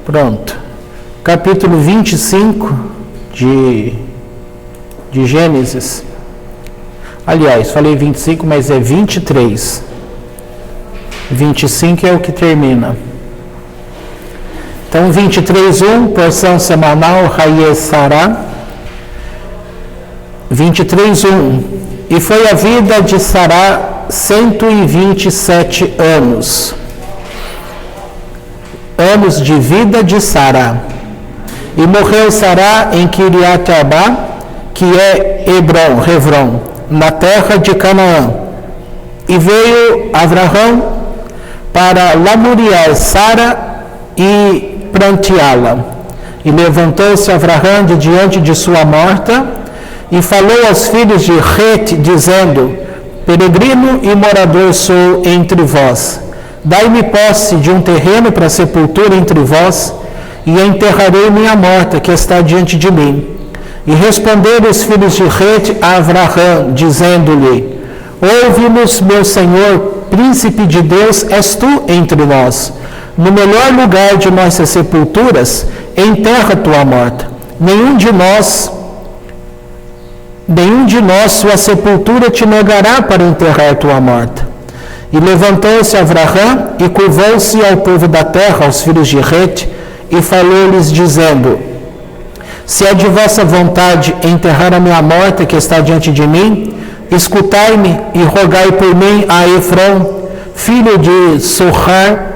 Pronto. Capítulo 25 de Gênesis. Aliás, falei 25, mas é 23. 25 é o que termina. Então, 23:1, porção semanal, Haye Sará. 23:1. E foi a vida de Sará 127 anos. Anos de vida de Sará. E morreu Sará em Kiriat Arba, que é Hebron, na terra de Canaã. E veio Abraão para lamuriar Sara e pranteá-la. E levantou-se Abraão de diante de sua morta e falou aos filhos de Het, dizendo: peregrino e morador sou entre vós. Dai-me posse de um terreno para sepultura entre vós, e enterrarei minha morta que está diante de mim. E responderam os filhos de Het a Abraão, dizendo-lhe: ouve-nos, meu senhor, príncipe de Deus és tu entre nós. No melhor lugar de nossas sepulturas, enterra tua morta. Nenhum de nós sua sepultura te negará para enterrar tua morta. E levantou-se Abraão e curvou-se ao povo da terra, aos filhos de Het, e falou-lhes, dizendo: se é de vossa vontade enterrar a minha morta que está diante de mim, escutai-me e rogai por mim a Efron, filho de Sohar,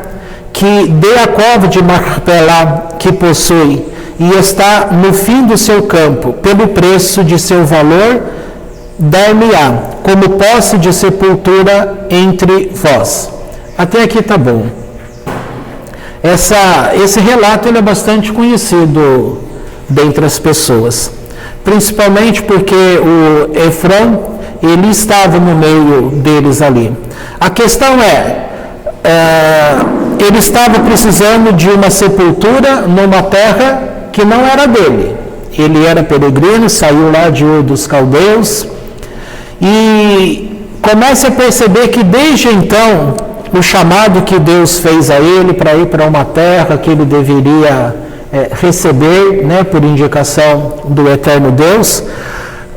que dê a cova de Macpelá que possui, e está no fim do seu campo, pelo preço de seu valor, dar-me-á, como posse de sepultura entre vós. Até aqui está bom. Esse relato ele é bastante conhecido dentre as pessoas, principalmente porque o Efron, ele estava no meio deles ali. A questão ele estava precisando de uma sepultura numa terra que não era dele. Ele era peregrino, saiu lá de Ur dos Caldeus, e começa a perceber que desde então o chamado que Deus fez a ele para ir para uma terra que ele deveria receber, por indicação do eterno Deus,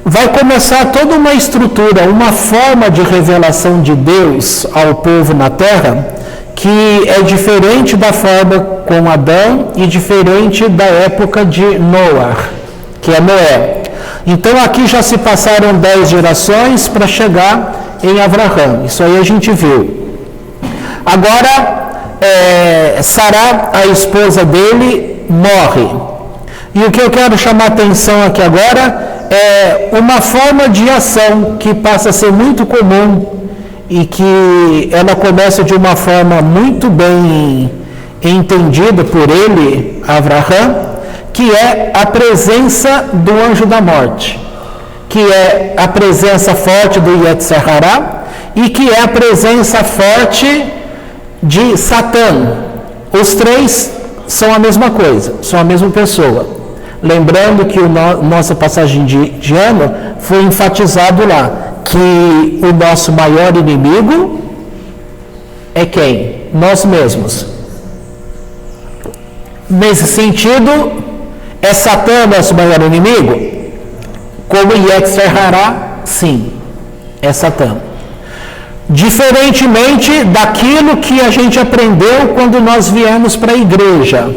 vai começar toda uma estrutura, uma forma de revelação de Deus ao povo na terra, que é diferente da forma com Adão e diferente da época de Noé, que é Noé. Então aqui já se passaram 10 gerações para chegar em Abraão. Isso aí a gente viu. Agora, Sará, a esposa dele, morre. E o que eu quero chamar a atenção aqui agora é uma forma de ação que passa a ser muito comum e que ela começa de uma forma muito bem entendida por ele, Abraão, que é a presença do anjo da morte, que é a presença forte do Yetzer Hará e que é a presença forte de Satã. Os três são a mesma coisa, são a mesma pessoa. Lembrando que nossa passagem de ano foi enfatizado lá, que o nosso maior inimigo é quem? Nós mesmos. Nesse sentido, é Satã nosso maior inimigo? Como Yetzer Hará, sim, é Satã. Diferentemente daquilo que a gente aprendeu quando nós viemos para a igreja,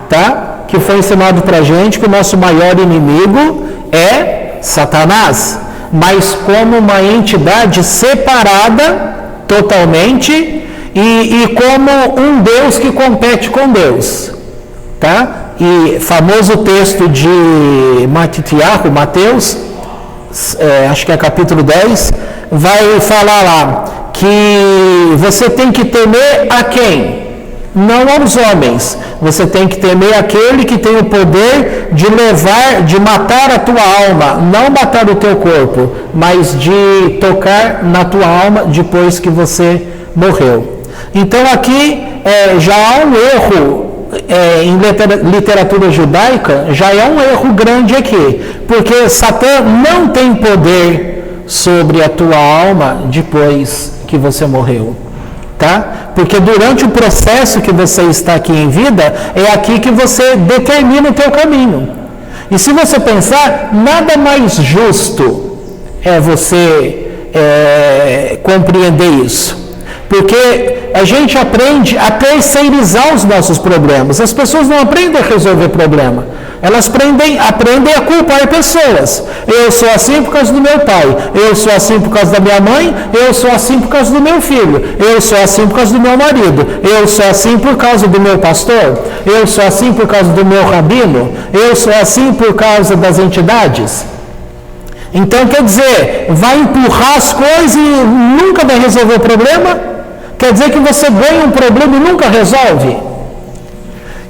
tá? Que foi ensinado para a gente que o nosso maior inimigo é Satanás, mas como uma entidade separada totalmente e como um Deus que compete com Deus, tá? E famoso texto de Mateus, acho que é capítulo 10, vai falar lá que você tem que temer a quem? Não aos homens. Você tem que temer aquele que tem o poder de matar a tua alma, não matar o teu corpo, mas de tocar na tua alma depois que você morreu. Então aqui já há um erro, em literatura judaica, já é um erro grande aqui, porque Satã não tem poder sobre a tua alma depois que você morreu. tá? Porque durante o processo que você está aqui em vida, é aqui que você determina o teu caminho. E se você pensar, nada mais justo é você compreender isso. Porque a gente aprende a terceirizar os nossos problemas. As pessoas não aprendem a resolver problema. Elas aprendem a culpar pessoas. Eu sou assim por causa do meu pai. Eu sou assim por causa da minha mãe. Eu sou assim por causa do meu filho. Eu sou assim por causa do meu marido. Eu sou assim por causa do meu pastor. Eu sou assim por causa do meu rabino. Eu sou assim por causa das entidades. Então, quer dizer, vai empurrar as coisas e nunca vai resolver o problema? Quer dizer que você ganha um problema e nunca resolve?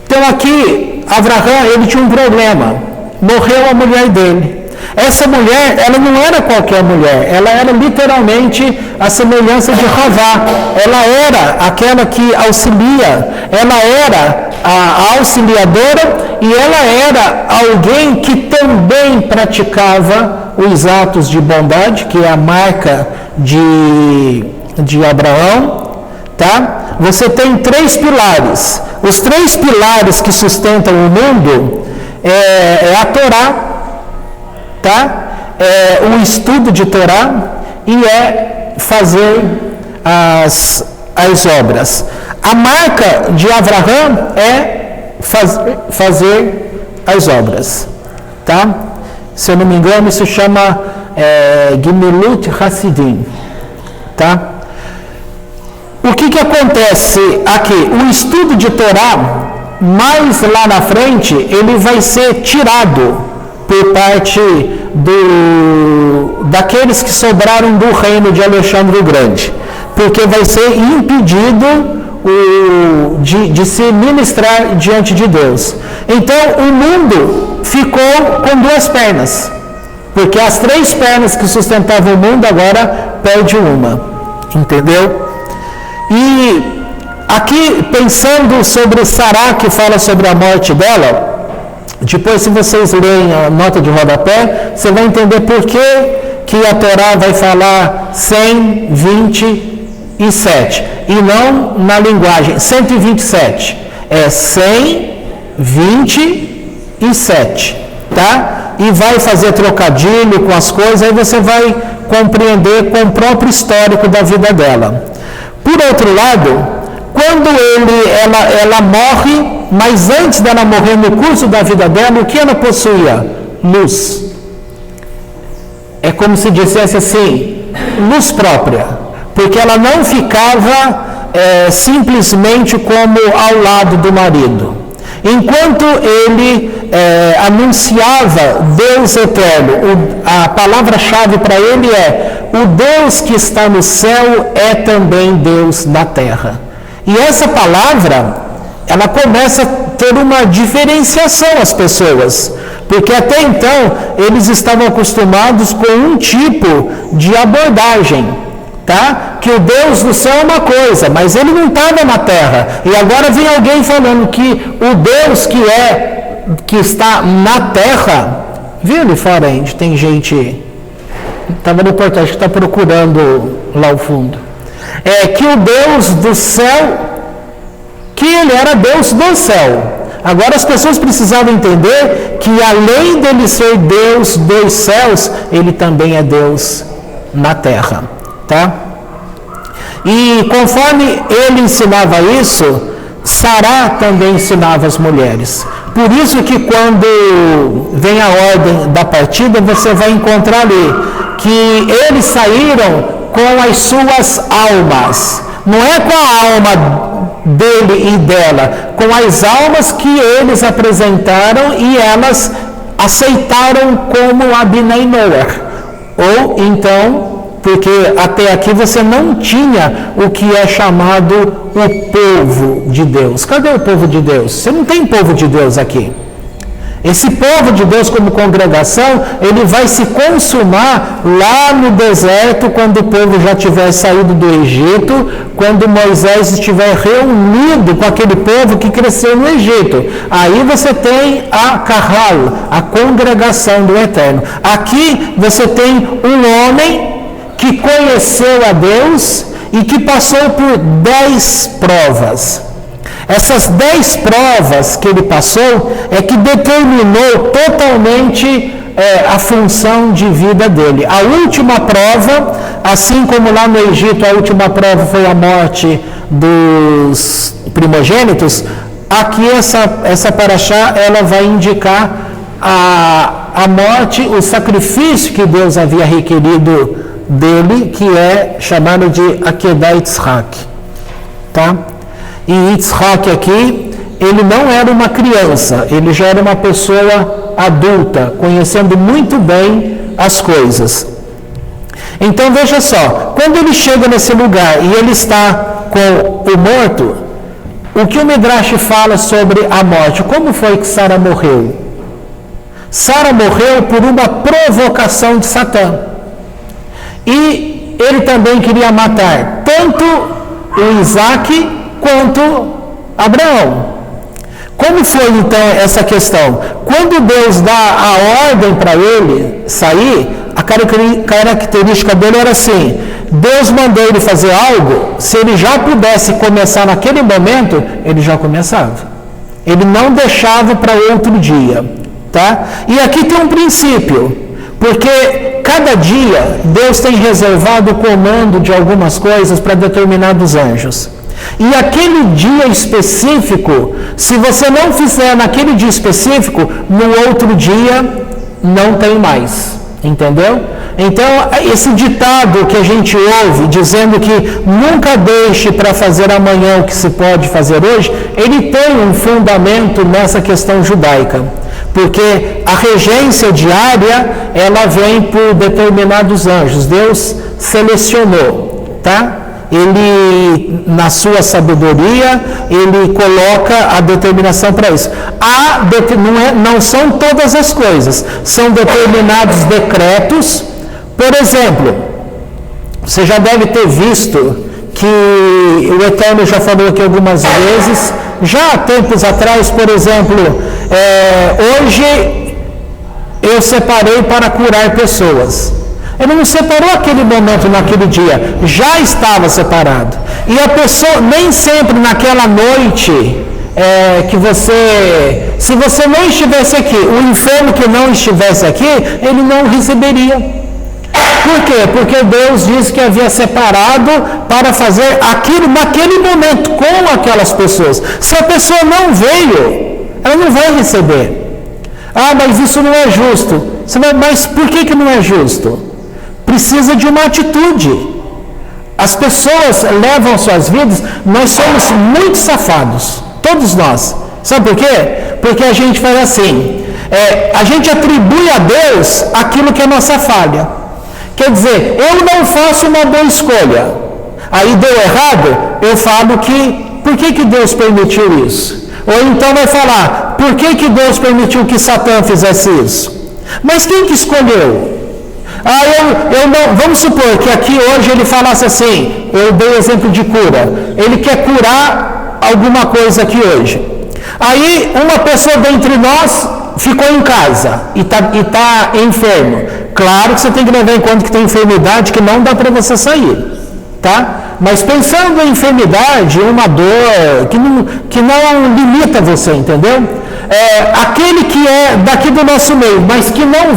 Então, aqui, Abraão, ele tinha um problema. Morreu a mulher dele. Essa mulher, ela não era qualquer mulher. Ela era literalmente a semelhança de Ravá. Ela era aquela que auxilia. Ela era a auxiliadora e ela era alguém que também praticava os atos de bondade, que é a marca de Abraão. Tá? Você tem 3 pilares. Os 3 pilares que sustentam o mundo é a Torá, tá? É o estudo de Torá e é fazer as obras. A marca de Abraão é fazer as obras, tá? Se eu não me engano, isso chama Gemilut Hassidim, tá? O que acontece aqui? O estudo de Torá, mais lá na frente, ele vai ser tirado por parte daqueles que sobraram do reino de Alexandre o Grande, porque vai ser impedido de se ministrar diante de Deus. Então, o mundo ficou com 2 pernas, porque as 3 pernas que sustentavam o mundo agora perde uma, entendeu? E aqui, pensando sobre Sará, que fala sobre a morte dela, depois, se vocês lerem a nota de rodapé, você vai entender por que a Torá vai falar 127 e não na linguagem 127. É 127, tá? E vai fazer trocadilho com as coisas, aí você vai compreender com o próprio histórico da vida dela. Por outro lado, quando ela morre, mas antes dela morrer, no curso da vida dela, o que ela possuía? Luz. É como se dissesse assim, luz própria, porque ela não ficava simplesmente como ao lado do marido. Enquanto ele anunciava Deus eterno, a palavra-chave para ele é: o Deus que está no céu é também Deus na terra. E essa palavra, ela começa a ter uma diferenciação às pessoas, porque até então eles estavam acostumados com um tipo de abordagem, tá? Que o Deus do céu é uma coisa, mas ele não estava na terra. E agora vem alguém falando que o Deus que está na terra, viu ali fora onde tem gente, estava no portal, acho que está procurando lá ao fundo, que o Deus do céu, que ele era Deus do céu. Agora as pessoas precisavam entender que além dele ser Deus dos céus, ele também é Deus na terra, tá? E conforme ele ensinava isso, Sará também ensinava as mulheres. Por isso que quando vem a ordem da partida, você vai encontrar ali que eles saíram com as suas almas. Não é com a alma dele e dela, com as almas que eles apresentaram e elas aceitaram como Abinei Noach. Ou então, porque até aqui você não tinha o que é chamado o povo de Deus. Cadê o povo de Deus? Você não tem povo de Deus aqui. Esse povo de Deus como congregação, ele vai se consumar lá no deserto, quando o povo já tiver saído do Egito, quando Moisés estiver reunido com aquele povo que cresceu no Egito. Aí você tem a Kahal, a congregação do Eterno. Aqui você tem um homem que conheceu a Deus e que passou por 10 provas. Essas 10 provas que ele passou é que determinou totalmente a função de vida dele. A última prova, assim como lá no Egito a última prova foi a morte dos primogênitos, aqui essa paraxá ela vai indicar a morte, o sacrifício que Deus havia requerido dele, que é chamado de Akedah Yitzhak, tá? E Yitzhak aqui, ele não era uma criança, ele já era uma pessoa adulta, conhecendo muito bem as coisas. Então veja só, quando ele chega nesse lugar e ele está com o morto, o que o Midrash fala sobre a morte? Como foi que Sara morreu? Sara morreu por uma provocação de Satã. E ele também queria matar tanto o Isaac quanto Abraão. Como foi então essa questão? Quando Deus dá a ordem para ele sair, a característica dele era assim: Deus mandou ele fazer algo, se ele já pudesse começar naquele momento, ele já começava. Ele não deixava para outro dia, tá? E aqui tem um princípio, porque cada dia Deus tem reservado o comando de algumas coisas para determinados anjos. E aquele dia específico, se você não fizer naquele dia específico, no outro dia não tem mais, entendeu? Então, esse ditado que a gente ouve, dizendo que nunca deixe para fazer amanhã o que se pode fazer hoje, ele tem um fundamento nessa questão judaica. Porque a regência diária, ela vem por determinados anjos. Deus selecionou, tá? Ele, na sua sabedoria, ele coloca a determinação para isso. Não são todas as coisas, são determinados decretos. Por exemplo, você já deve ter visto que o Eterno já falou aqui algumas vezes, já há tempos atrás, por exemplo, hoje eu separei para curar pessoas. Ele não separou aquele momento naquele dia, já estava separado. E a pessoa, nem sempre naquela noite que se você não estivesse aqui, o enfermo que não estivesse aqui, ele não receberia. Por quê? Porque Deus disse que havia separado para fazer aquilo naquele momento com aquelas pessoas. Se a pessoa não veio, ela não vai receber. Ah, mas isso não é justo. Mas por que não é justo? Precisa de uma atitude. As pessoas levam suas vidas, nós somos muito safados, todos nós. Sabe por quê? Porque a gente faz assim, a gente atribui a Deus aquilo que é nossa falha. Quer dizer, eu não faço uma boa escolha, aí deu errado, eu falo por que Deus permitiu isso? Ou então vai falar, por que Deus permitiu que Satã fizesse isso? Mas quem que escolheu? Eu não, vamos supor que aqui hoje ele falasse assim, eu dei exemplo de cura, ele quer curar alguma coisa aqui hoje. Aí uma pessoa dentre nós ficou em casa e tá enfermo. Claro que você tem que levar em conta que tem enfermidade que não dá para você sair, tá? Mas pensando em enfermidade, uma dor que não limita você, entendeu? Aquele que é daqui do nosso meio, mas que não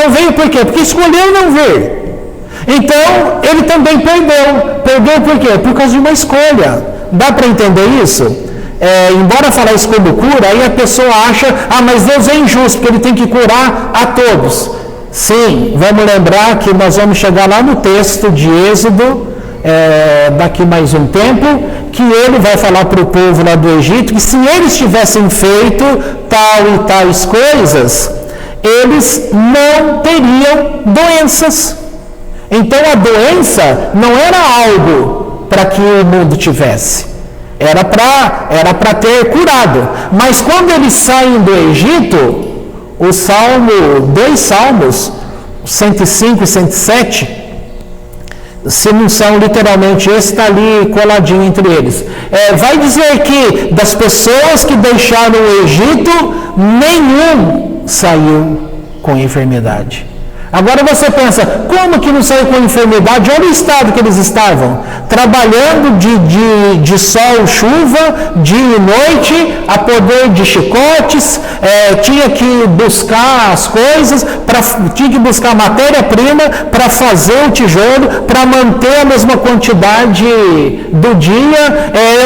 veio por quê? Porque escolheu não vir. Então, ele também perdeu. Perdeu por quê? Por causa de uma escolha. Dá para entender isso? Embora falar isso como cura, aí a pessoa acha, mas Deus é injusto, porque ele tem que curar a todos. Sim, vamos lembrar que nós vamos chegar lá no texto de Êxodo, daqui mais um tempo, que ele vai falar para o povo lá do Egito, que se eles tivessem feito tal e tais coisas, eles não teriam doenças. Então a doença não era algo para que o mundo tivesse, era para ter curado. Mas quando eles saem do Egito, dois salmos, 105 e 107, se não são literalmente, esse está ali coladinho entre eles, vai dizer que das pessoas que deixaram o Egito, nenhum saiu com enfermidade. Agora você pensa, como que não saiu com enfermidade? Olha o estado que eles estavam, trabalhando de sol, chuva, dia e noite, a poder de chicotes, tinha que buscar as coisas, tinha que buscar matéria-prima para fazer o tijolo, para manter a mesma quantidade do dia,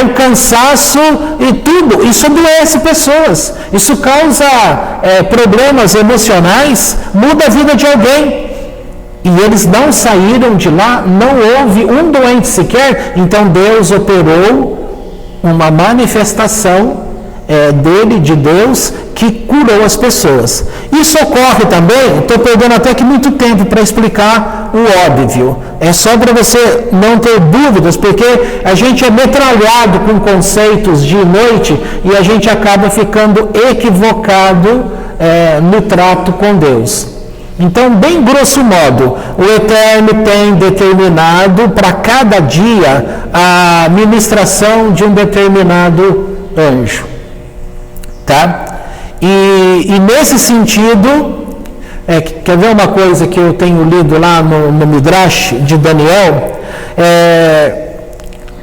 o cansaço e tudo. Isso adoece pessoas, isso causa problemas emocionais, muda a vida de alguém. E eles não saíram de lá, não houve um doente sequer. Então Deus operou uma manifestação de Deus, que curou as pessoas. Isso ocorre também, estou perdendo até que muito tempo para explicar o óbvio. É só para você não ter dúvidas, porque a gente é metralhado com conceitos de noite e a gente acaba ficando equivocado no trato com Deus. Então, bem grosso modo, o Eterno tem determinado para cada dia a ministração de um determinado anjo. Tá? E nesse sentido, quer ver uma coisa que eu tenho lido lá no Midrash de Daniel?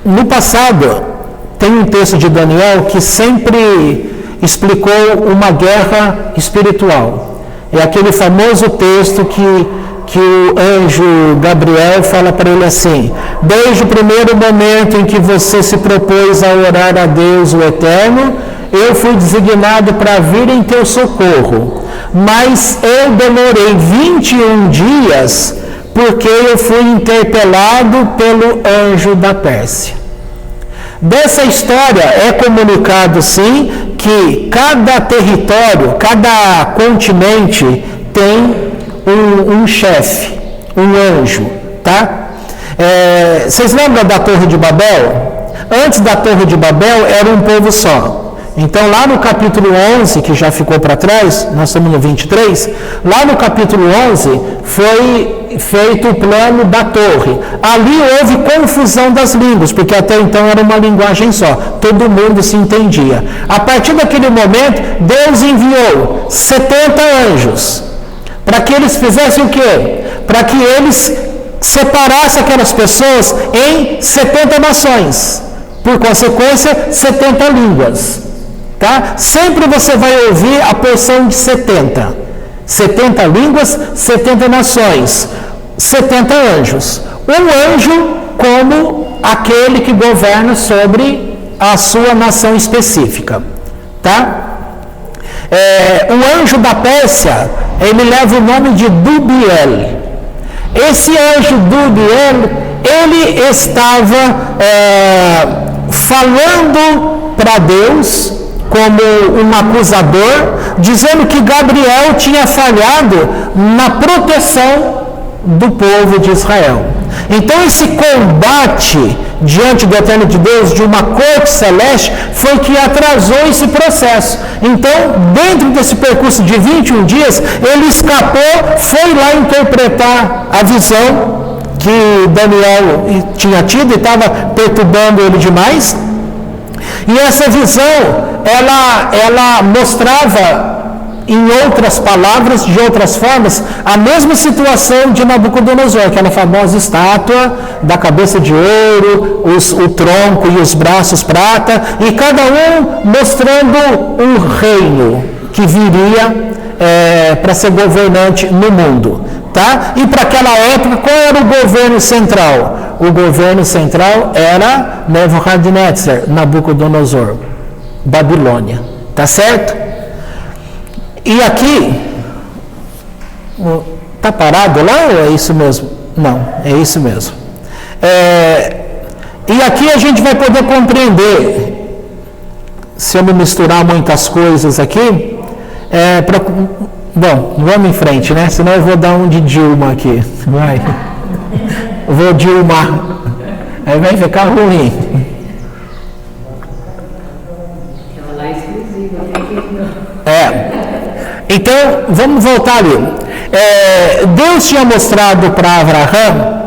No passado, tem um texto de Daniel que sempre explicou uma guerra espiritual. É aquele famoso texto que o anjo Gabriel fala para ele assim: desde o primeiro momento em que você se propôs a orar a Deus, o Eterno, eu fui designado para vir em teu socorro, mas eu demorei 21 dias porque eu fui interpelado pelo anjo da Pérsia. Dessa história é comunicado, sim, que cada território, cada continente tem um chefe, um anjo, tá? Vocês lembram da Torre de Babel? Antes da Torre de Babel era um povo só. Então, lá no capítulo 11, que já ficou para trás, nós estamos no 23, lá no capítulo 11 foi feito o plano da torre. Ali houve confusão das línguas, porque até então era uma linguagem só, todo mundo se entendia. A partir daquele momento, Deus enviou 70 anjos, para que eles fizessem o quê? Para que eles separassem aquelas pessoas em 70 nações, por consequência, 70 línguas. Tá? Sempre você vai ouvir a porção de 70. 70 línguas, 70 nações, 70 anjos. Um anjo como aquele que governa sobre a sua nação específica. Tá? O anjo da Pérsia, ele leva o nome de Dubiel. Esse anjo Dubiel, ele estava falando para Deus como um acusador, dizendo que Gabriel tinha falhado na proteção do povo de Israel. Então esse combate diante do Eterno de Deus, de uma corte celeste, foi que atrasou esse processo. Então, dentro desse percurso de 21 dias, ele escapou, foi lá interpretar a visão que Daniel tinha tido e estava perturbando ele demais. E essa visão, ela mostrava, em outras palavras, de outras formas, a mesma situação de Nabucodonosor, aquela famosa estátua da cabeça de ouro, o tronco e os braços prata, e cada um mostrando um reino que viria para ser governante no mundo. Tá? E para aquela época, qual era o governo central? O governo central era Nebuchadnezzar, Nabucodonosor, Babilônia. Tá certo? E aqui, tá parado lá ou é isso mesmo? Não, é isso mesmo. E aqui a gente vai poder compreender, se eu não misturar muitas coisas aqui, bom, vamos em frente, né? Senão eu vou dar um de Dilma aqui. Vai. Vou Dilmar. Aí vai ficar ruim. Ela é exclusiva. Então, vamos voltar ali. Deus tinha mostrado para Abraão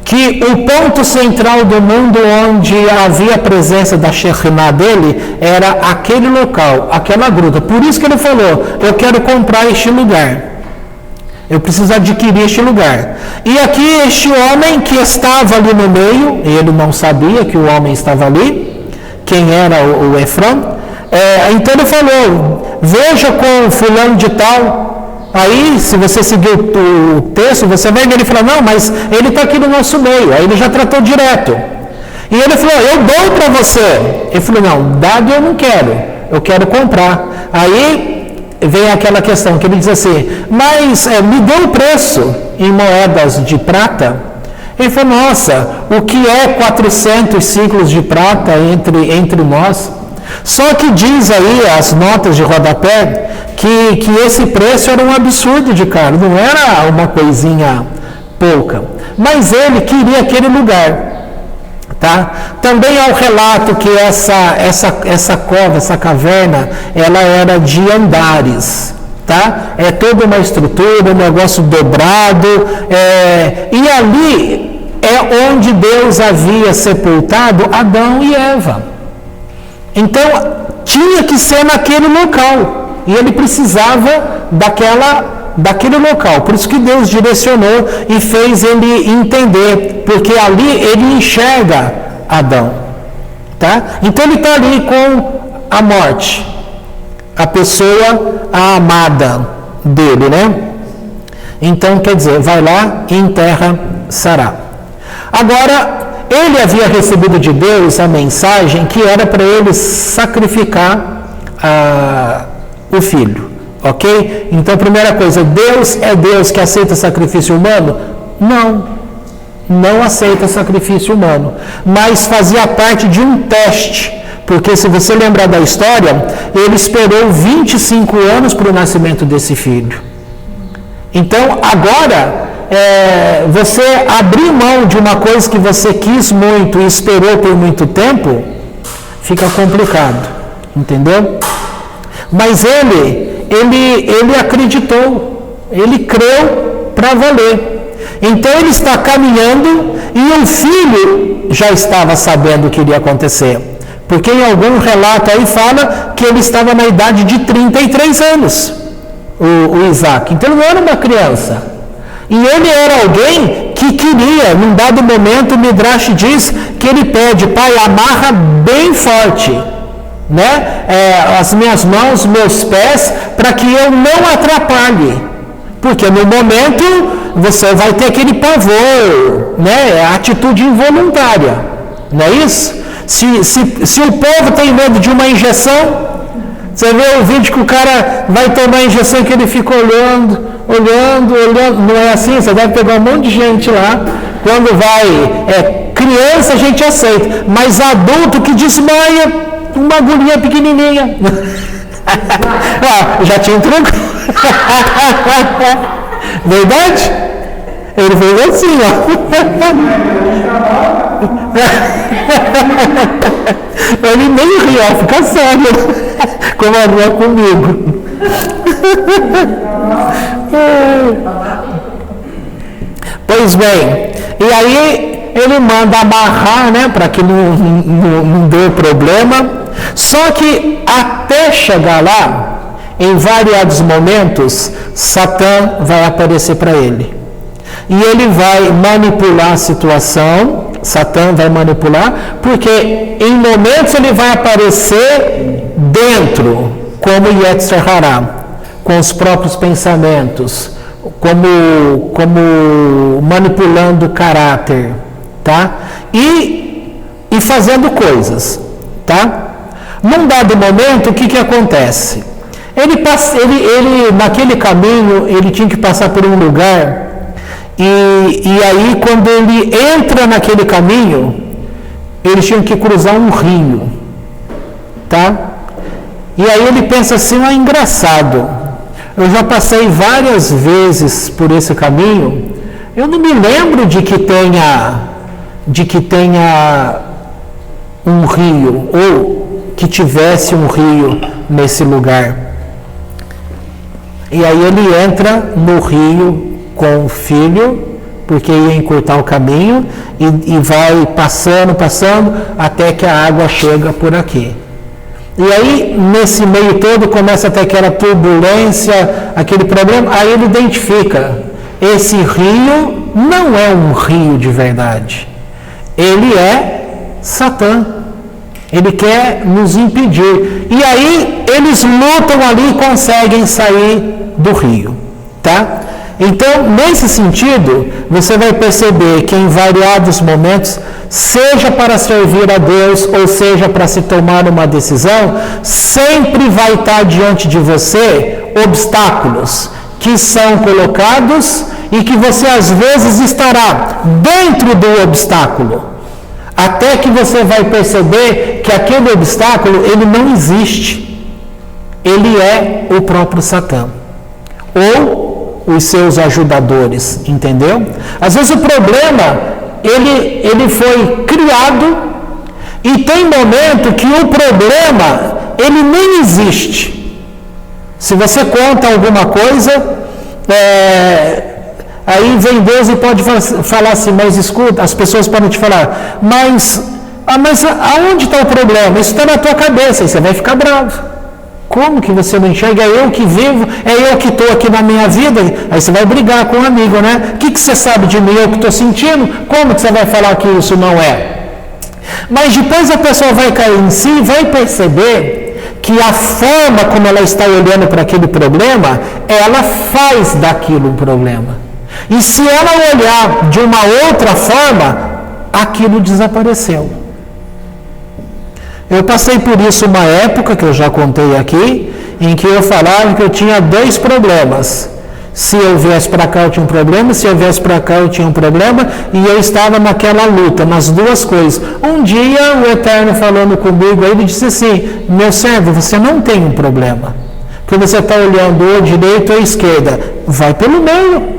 que o ponto central do mundo onde havia a presença da Shekhinah dele era aquele local, aquela gruta. Por isso que ele falou, eu quero comprar este lugar. Eu preciso adquirir este lugar. E aqui este homem que estava ali no meio, ele não sabia que o homem estava ali, quem era o Efrão, então ele falou, veja com fulano de tal. Aí, se você seguir o texto, você vai ver ele falar, não, mas ele está aqui no nosso meio. Aí ele já tratou direto. E ele falou, eu dou para você. Ele falou, não, dado eu não quero, eu quero comprar. Aí vem aquela questão que ele diz assim, mas me dê um preço em moedas de prata. Ele falou, nossa, o que é 400 ciclos de prata entre nós? Só que diz aí as notas de rodapé que esse preço era um absurdo de caro, não era uma coisinha pouca. Mas ele queria aquele lugar. Tá? Também há o relato que essa cova, essa caverna, ela era de andares, tá? É toda uma estrutura, um negócio dobrado, e ali é onde Deus havia sepultado Adão e Eva. Então tinha que ser naquele local e ele precisava daquele local, por isso que Deus direcionou e fez ele entender, porque ali ele enxerga Adão, tá? Então ele está ali com a morte, a pessoa, a amada dele, né? Então quer dizer, vai lá e enterra Sará. Agora, ele havia recebido de Deus a mensagem que era para ele sacrificar o filho. Ok? Então, primeira coisa, Deus é Deus que aceita sacrifício humano? Não aceita sacrifício humano, mas fazia parte de um teste, porque se você lembrar da história, ele esperou 25 anos para o nascimento desse filho. Então, agora, você abrir mão de uma coisa que você quis muito e esperou por muito tempo, fica complicado, entendeu? Mas ele acreditou, ele creu para valer. Então ele está caminhando e o filho já estava sabendo o que iria acontecer. Porque em algum relato aí fala que ele estava na idade de 33 anos, o Isaac. Então ele não era uma criança. E ele era alguém que queria, num dado momento, o Midrash diz que ele pede, pai, amarra bem forte, né? As minhas mãos, meus pés, para que eu não atrapalhe, porque no momento você vai ter aquele pavor, né? A atitude involuntária, não é isso? Se o povo tem medo de uma injeção, você vê o vídeo que o cara vai tomar a injeção que ele fica olhando, não é assim? Você deve pegar um monte de gente lá, quando vai, criança a gente aceita, mas adulto que desmaia, uma agulhinha pequenininha. Já tinha um truque. Verdade? Ele fez assim, ó. Ele nem riu, ó, fica sério. Como é comigo. Pois bem, e aí ele manda amarrar, né, para que não dê problema. Só que até chegar lá, em variados momentos, Satã vai aparecer para ele. E ele vai manipular a situação, Satã vai manipular, porque em momentos ele vai aparecer dentro, como Yetzer Hará, com os próprios pensamentos, como manipulando o caráter, tá? E fazendo coisas, tá? Num dado momento, o que acontece? Ele naquele caminho, ele tinha que passar por um lugar, e aí quando ele entra naquele caminho, ele tinha que cruzar um rio, tá? E aí ele pensa assim, engraçado, eu já passei várias vezes por esse caminho, eu não me lembro de que tenha um rio, ou que tivesse um rio nesse lugar. E aí ele entra no rio com o filho, porque ia encurtar o caminho, e vai passando, até que a água chega por aqui. E aí, nesse meio todo, começa até aquela turbulência, aquele problema. Aí ele identifica, esse rio não é um rio de verdade. Ele é Satã. Ele quer nos impedir. E aí, eles lutam ali e conseguem sair do rio. Tá? Então, nesse sentido, você vai perceber que em variados momentos, seja para servir a Deus ou seja para se tomar uma decisão, sempre vai estar diante de você obstáculos que são colocados e que você às vezes estará dentro do obstáculo, até que você vai perceber que aquele obstáculo ele não existe, ele é o próprio Satã ou os seus ajudadores, entendeu? Às vezes o problema, ele foi criado e tem momento que o problema, ele nem existe. Se você conta alguma coisa, aí vem Deus e pode falar assim, mas escuta, as pessoas podem te falar, mas aonde está o problema? Isso está na tua cabeça, aí você vai ficar bravo. Como que você não enxerga? É eu que vivo, é eu que estou aqui na minha vida. Aí você vai brigar com um amigo, né? O que você sabe de mim? Eu que estou sentindo? Como que você vai falar que isso não é? Mas depois a pessoa vai cair em si e vai perceber que a forma como ela está olhando para aquele problema, ela faz daquilo um problema. E se ela olhar de uma outra forma, aquilo desapareceu. Eu passei por isso uma época, que eu já contei aqui, em que eu falava que eu tinha 2 problemas. Se eu viesse para cá eu tinha um problema, se eu viesse para cá eu tinha um problema, e eu estava naquela luta, nas 2 coisas. Um dia o Eterno falando comigo, ele disse assim, meu servo, você não tem um problema, porque você está olhando ou direita ou esquerda, vai pelo meio.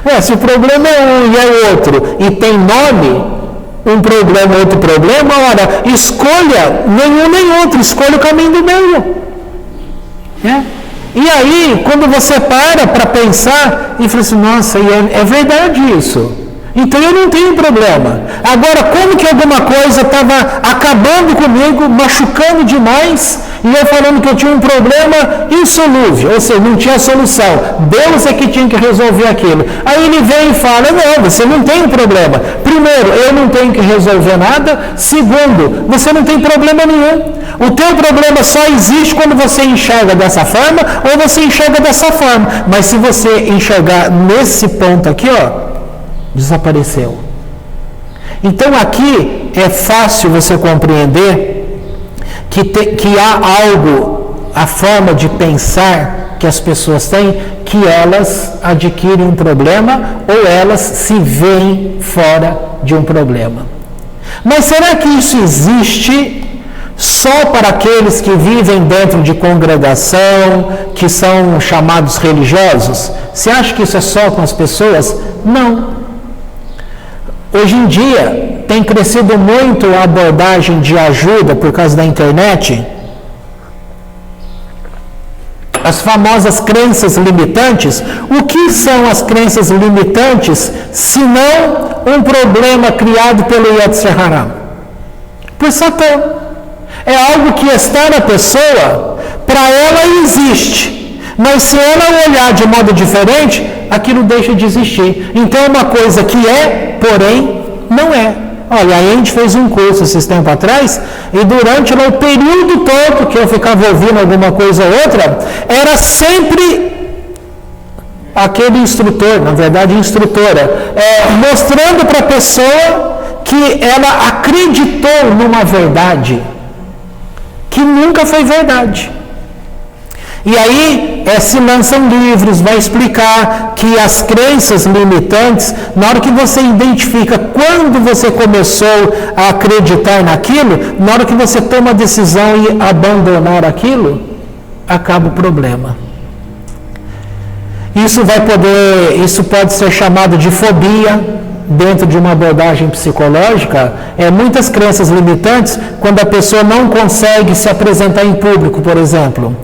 Ué, se o problema é um e é outro, e tem nome, um problema, outro problema, ora, escolha nenhum nem outro, escolha o caminho do meio. E aí, quando você para pensar, e fala assim, nossa, é verdade isso. Então eu não tenho problema. Agora, como que alguma coisa estava acabando comigo, machucando demais, e eu falando que eu tinha um problema insolúvel, ou seja, não tinha solução. Deus é que tinha que resolver aquilo. Aí ele vem e fala, não, você não tem um problema. Primeiro, eu não tenho que resolver nada. Segundo, você não tem problema nenhum. O teu problema só existe quando você enxerga dessa forma ou você enxerga dessa forma. Mas se você enxergar nesse ponto aqui, ó, desapareceu. Então aqui é fácil você compreender que há algo, a forma de pensar que as pessoas têm, que elas adquirem um problema ou elas se veem fora de um problema. Mas será que isso existe só para aqueles que vivem dentro de congregação, que são chamados religiosos? Você acha que isso é só com as pessoas? Não. Hoje em dia, tem crescido muito a abordagem de ajuda por causa da internet. As famosas crenças limitantes. O que são as crenças limitantes, se não um problema criado pelo Yetzer Hara? Por Satã. É algo que está na pessoa, para ela existe. Mas se ela olhar de modo diferente, aquilo deixa de existir. Então é uma coisa que é, porém, não é. Olha, a gente fez um curso esses tempos atrás, e durante o período todo que eu ficava ouvindo alguma coisa ou outra, era sempre aquele instrutor, na verdade instrutora, mostrando para a pessoa que ela acreditou numa verdade que nunca foi verdade. E aí se lançam livros, vai explicar que as crenças limitantes, na hora que você identifica quando você começou a acreditar naquilo, na hora que você toma a decisão e abandonar aquilo, acaba o problema. Isso pode ser chamado de fobia, dentro de uma abordagem psicológica. Muitas crenças limitantes, quando a pessoa não consegue se apresentar em público, por exemplo.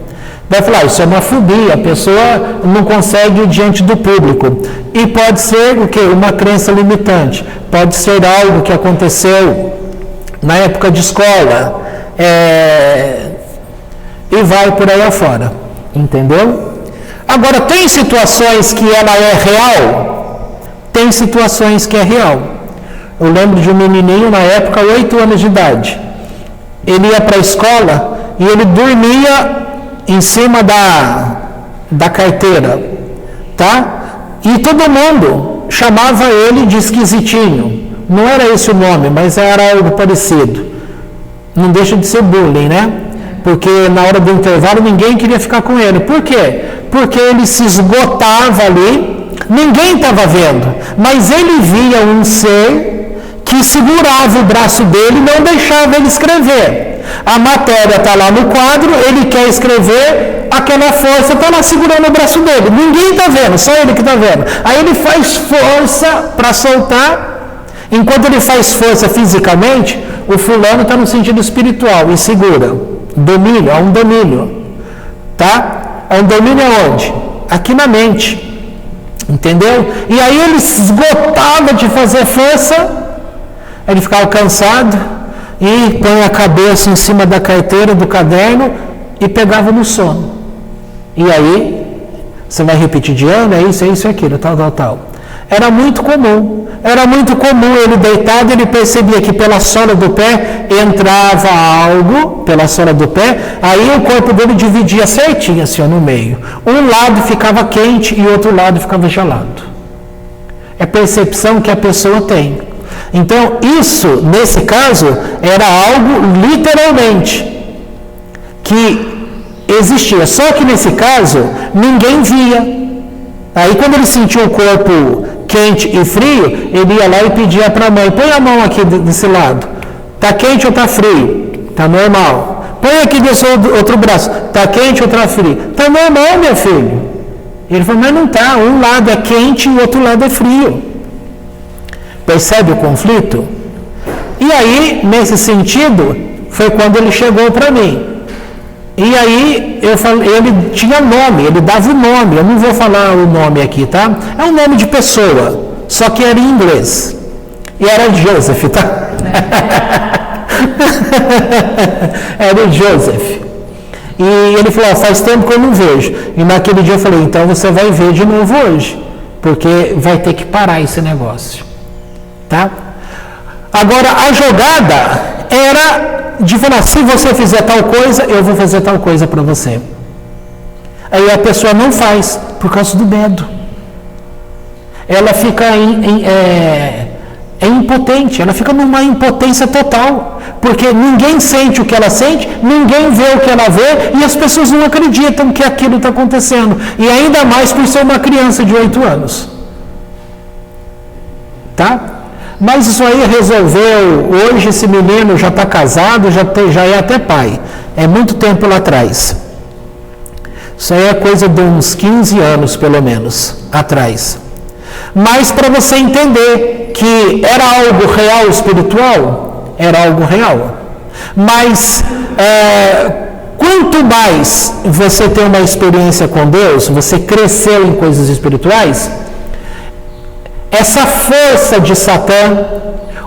Vai falar, isso é uma fobia, a pessoa não consegue ir diante do público. E pode ser o quê? Uma crença limitante. Pode ser algo que aconteceu na época de escola, e vai por aí afora, entendeu? Agora, tem situações que ela é real, tem situações que é real. Eu lembro de um menininho, na época, 8 anos de idade. Ele ia para a escola e ele dormia em cima da carteira, tá? E todo mundo chamava ele de esquisitinho. Não era esse o nome, mas era algo parecido. Não deixa de ser bullying, né? Porque na hora do intervalo ninguém queria ficar com ele. Por quê? Porque ele se esgotava ali, ninguém estava vendo, mas ele via um ser que segurava o braço dele e não deixava ele escrever. A matéria está lá no quadro, ele quer escrever, aquela força está lá segurando o braço dele. Ninguém está vendo, só ele que está vendo. Aí ele faz força para soltar. Enquanto ele faz força fisicamente, o fulano está no sentido espiritual e segura. Domínio, há um domínio. Tá? Há um domínio aonde? Aqui na mente. Entendeu? E aí ele se esgotava de fazer força, ele ficava cansado e põe a cabeça em cima da carteira do caderno e pegava no sono. E aí, você vai repetir de ano, é isso, aquilo, tal. Era muito comum ele deitado, ele percebia que pela sola do pé entrava algo, pela sola do pé, aí o corpo dele dividia certinho assim, no meio. Um lado ficava quente e o outro lado ficava gelado. É percepção que a pessoa tem. Então, isso, nesse caso, era algo literalmente que existia. Só que nesse caso, ninguém via. Aí, quando ele sentiu o corpo quente e frio, ele ia lá e pedia para a mãe: põe a mão aqui desse lado. Está quente ou está frio? Está normal. Põe aqui desse outro braço. Está quente ou está frio? Está normal, meu filho. Ele falou: mas não está. Um lado é quente e o outro lado é frio. Percebe o conflito? E aí, nesse sentido, foi quando ele chegou para mim. E aí, eu falei, ele tinha nome, ele dava o nome. Eu não vou falar o nome aqui, tá? É um nome de pessoa, só que era em inglês. E era Joseph, tá? Era Joseph. E ele falou: faz tempo que eu não vejo. E naquele dia eu falei: então você vai ver de novo hoje, porque vai ter que parar esse negócio. Tá? Agora, a jogada era de falar: se você fizer tal coisa, eu vou fazer tal coisa para você. Aí a pessoa não faz, por causa do medo. Ela fica impotente, ela fica numa impotência total, porque ninguém sente o que ela sente, ninguém vê o que ela vê, e as pessoas não acreditam que aquilo está acontecendo, e ainda mais por ser uma criança de 8 anos. Tá? Mas isso aí resolveu. Hoje esse menino já está casado, já é até pai. É muito tempo lá atrás. Isso aí é coisa de uns 15 anos, pelo menos, atrás. Mas para você entender que era algo real espiritual, era algo real. Mas quanto mais você tem uma experiência com Deus, você cresceu em coisas espirituais, essa força de Satã,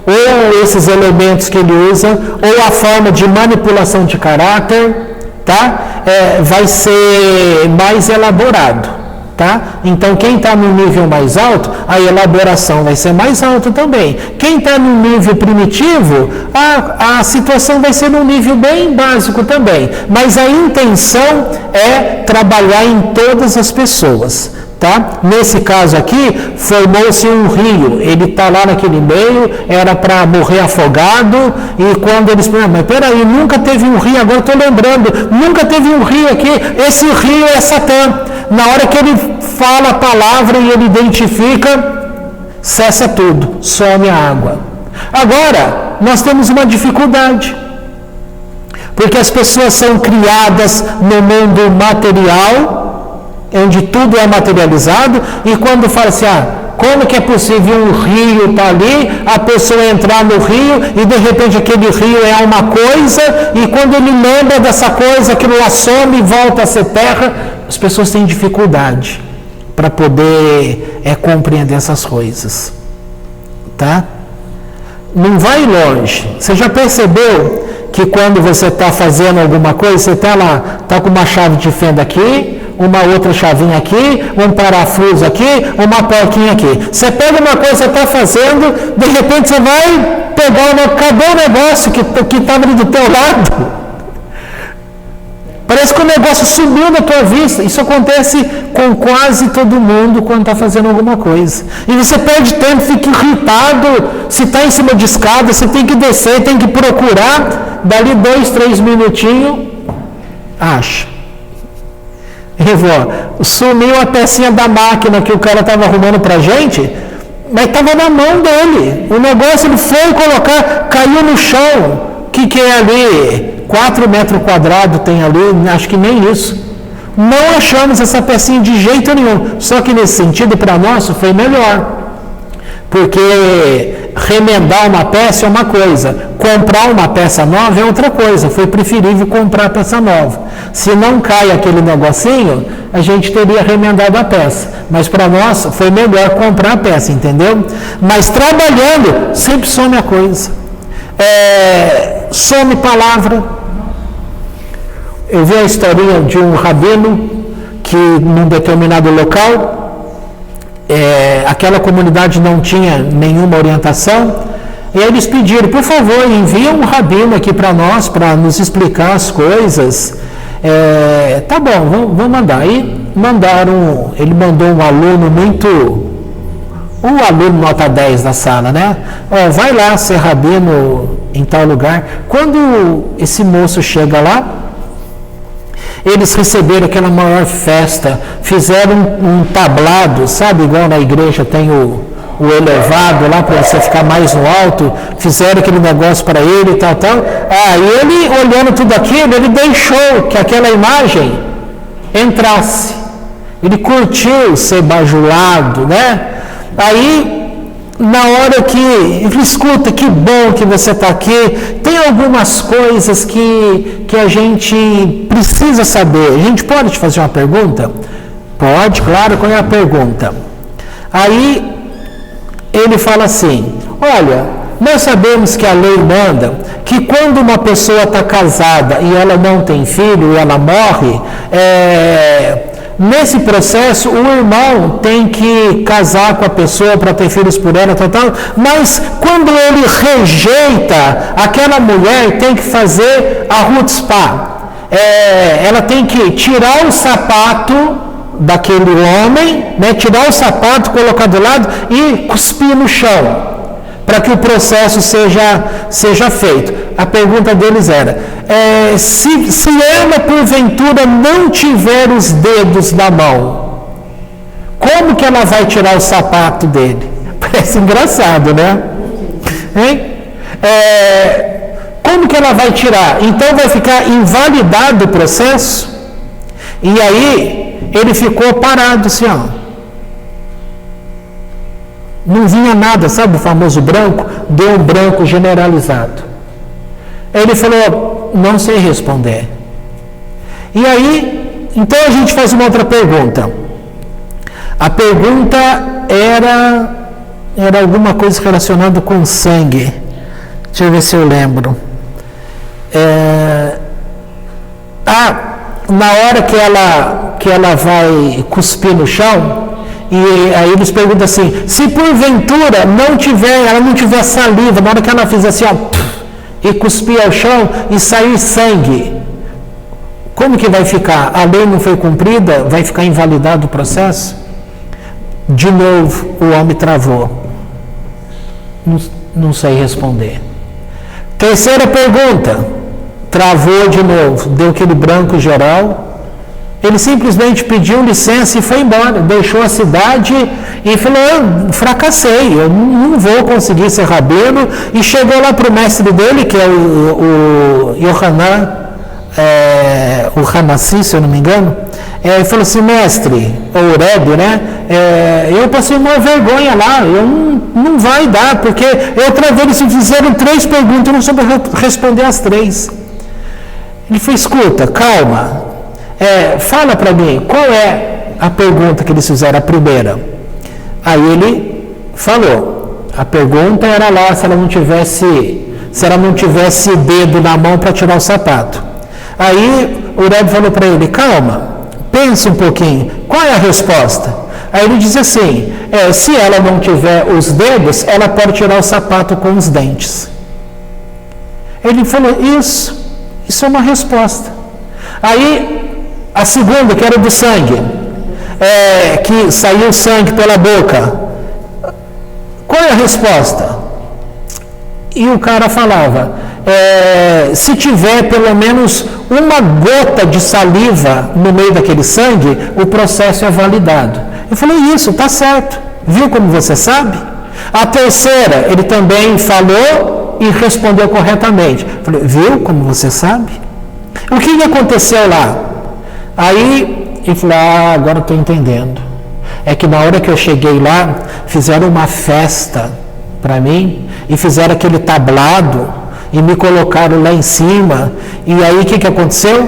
ou esses elementos que ele usa, ou a forma de manipulação de caráter, tá? Vai ser mais elaborado, tá? Então, quem está no nível mais alto, a elaboração vai ser mais alta também. Quem está no nível primitivo, a situação vai ser num nível bem básico também. Mas a intenção é trabalhar em todas as pessoas. Tá? Nesse caso aqui, formou-se um rio, ele está lá naquele meio, era para morrer afogado, e quando eles perguntam: mas peraí, nunca teve um rio, agora estou lembrando, nunca teve um rio aqui, esse rio é Satã. Na hora que ele fala a palavra e ele identifica, cessa tudo, some a água. Agora, nós temos uma dificuldade, porque as pessoas são criadas no mundo material, onde tudo é materializado, e quando fala assim: como que é possível um rio estar ali, a pessoa entrar no rio, e de repente aquele rio é uma coisa, e quando ele lembra dessa coisa, aquilo lá some e volta a ser terra. As pessoas têm dificuldade para poder compreender essas coisas. Tá? Não vai longe. Você já percebeu que quando você está fazendo alguma coisa, você está lá, está com uma chave de fenda aqui, uma outra chavinha aqui, um parafuso aqui, uma porquinha aqui. Você pega uma coisa que você está fazendo, de repente você vai pegar cadê o negócio que estava ali do teu lado? Parece que o negócio subiu na tua vista. Isso acontece com quase todo mundo quando está fazendo alguma coisa. E você perde tempo, fica irritado. Se está em cima de escada, você tem que descer, tem que procurar. Dali 2, 3 minutinhos, acha. E vó, sumiu a pecinha da máquina que o cara estava arrumando para a gente, mas estava na mão dele. O negócio ele foi colocar, caiu no chão. O que é ali? 4 metros quadrados tem ali, acho que nem isso. Não achamos essa pecinha de jeito nenhum. Só que nesse sentido, para nós, foi melhor. Porque remendar uma peça é uma coisa, comprar uma peça nova é outra coisa. Foi preferível comprar a peça nova. Se não cai aquele negocinho, a gente teria remendado a peça. Mas para nós foi melhor comprar a peça, entendeu? Mas trabalhando, sempre some a coisa. Some palavra. Eu vi a historinha de um rabino que num determinado local, aquela comunidade não tinha nenhuma orientação, e eles pediram, por favor, envia um rabino aqui para nós, para nos explicar as coisas. Tá bom, vamos mandar. Aí ele mandou um aluno um aluno nota 10 da sala, né? Vai lá ser rabino em tal lugar. Quando esse moço chega lá, eles receberam aquela maior festa, fizeram um tablado, sabe, igual na igreja tem o elevado lá para você ficar mais no alto, fizeram aquele negócio para ele e tal. E ele, olhando tudo aquilo, ele deixou que aquela imagem entrasse. Ele curtiu ser bajulado, né? Aí, na hora que ele escuta, que bom que você está aqui, tem algumas coisas que a gente precisa saber. A gente pode te fazer uma pergunta? Pode, claro. Qual é a pergunta? Aí, ele fala assim, olha, nós sabemos que a lei manda que quando uma pessoa está casada e ela não tem filho e ela morre, nesse processo, o irmão tem que casar com a pessoa para ter filhos por ela, mas quando ele rejeita, aquela mulher tem que fazer a rutzpah. Ela tem que tirar o sapato daquele homem, né, tirar o sapato, colocar do lado e cuspir no chão, para que o processo seja feito. A pergunta deles era, se ela porventura não tiver os dedos na mão, como que ela vai tirar o sapato dele? Parece engraçado, né? Hein? Como que ela vai tirar? Então vai ficar invalidado o processo? E aí ele ficou parado assim, não vinha nada, sabe o famoso branco? Deu um branco generalizado. Ele falou, não sei responder. E aí, então a gente faz uma outra pergunta. A pergunta era alguma coisa relacionada com sangue. Deixa eu ver se eu lembro. Na hora que ela vai cuspir no chão, e aí eles perguntam assim, se porventura ela não tiver saliva, na hora que ela fizer assim, e cuspir ao chão e sair sangue, como que vai ficar? A lei não foi cumprida? Vai ficar invalidado o processo? De novo, o homem travou. Não sei responder. Terceira pergunta, travou de novo, deu aquele branco geral. Ele simplesmente pediu licença e foi embora, deixou a cidade e falou, fracassei, eu não vou conseguir ser rabino, e chegou lá para o mestre dele, que é o Yohanan, o Hanassi, se eu não me engano, e falou assim, mestre, o Rebbe, né, eu passei uma vergonha lá, não vai dar, porque outra vez eles fizeram 3 perguntas, eu não soube responder as 3. Ele falou, escuta, calma, fala para mim, qual é a pergunta que eles fizeram, a primeira? Aí ele falou, a pergunta era lá se ela não tivesse se ela não tivesse o dedo na mão para tirar o sapato. Aí o Rebbe falou para ele, calma, pensa um pouquinho, qual é a resposta? Aí ele diz assim, se ela não tiver os dedos, ela pode tirar o sapato com os dentes. Ele falou, isso é uma resposta. Aí a segunda, que era do sangue, que saiu sangue pela boca, qual é a resposta? E o cara falava, se tiver pelo menos uma gota de saliva no meio daquele sangue, o processo é validado. Eu falei, isso, tá certo. Viu como você sabe? A terceira, ele também falou e respondeu corretamente. Eu falei, viu como você sabe? O que aconteceu lá? Aí, ele falou, agora estou entendendo. É que na hora que eu cheguei lá, fizeram uma festa para mim e fizeram aquele tablado e me colocaram lá em cima. E aí o que aconteceu?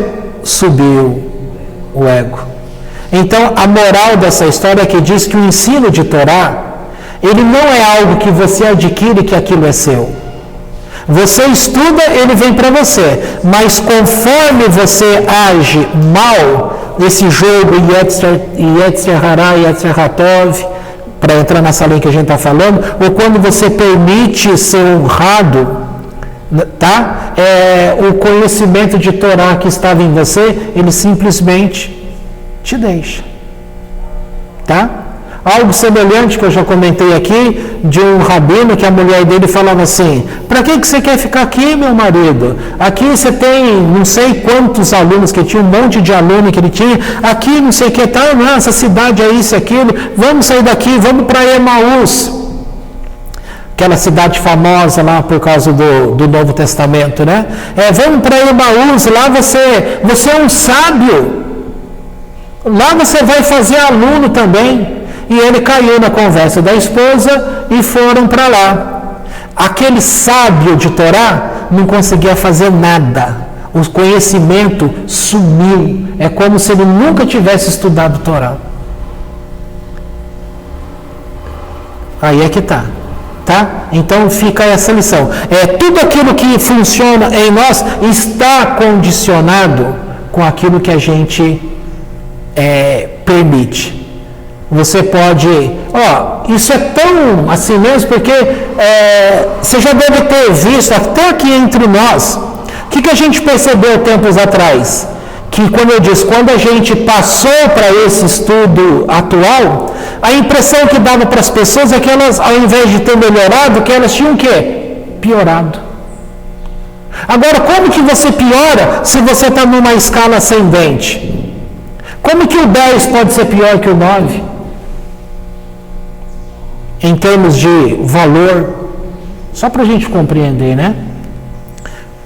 Subiu o ego. Então a moral dessa história é que diz que o ensino de Torá, ele não é algo que você adquire que aquilo é seu. Você estuda, ele vem para você, mas conforme você age mal, esse jogo Yetzer Hará, Yetzer Hatov, para entrar nessa lei que a gente está falando, ou quando você permite ser honrado, tá? O conhecimento de Torá que estava em você, ele simplesmente te deixa, tá? Algo semelhante que eu já comentei aqui, de um rabino que a mulher dele falava assim, para que você quer ficar aqui, meu marido? Aqui você tem não sei quantos alunos, que tinha um monte de aluno que ele tinha, aqui não sei o que tal, essa cidade é isso, aquilo, vamos sair daqui, vamos para Emaús, aquela cidade famosa lá por causa do Novo Testamento, né? Vamos para Emaús, lá você é um sábio, lá você vai fazer aluno também. E ele caiu na conversa da esposa e foram para lá. Aquele sábio de Torá não conseguia fazer nada. O conhecimento sumiu. É como se ele nunca tivesse estudado Torá. Aí é que tá. Então fica essa lição. Tudo aquilo que funciona em nós está condicionado com aquilo que a gente permite. Você pode, isso é tão assim mesmo, porque você já deve ter visto, até aqui entre nós, o que a gente percebeu tempos atrás? Que quando a gente passou para esse estudo atual, a impressão que dava para as pessoas é que elas, ao invés de ter melhorado, que elas tinham o quê? Piorado. Agora, como que você piora se você está numa escala ascendente? Como que o 10 pode ser pior que o 9? Em termos de valor, só para a gente compreender, né?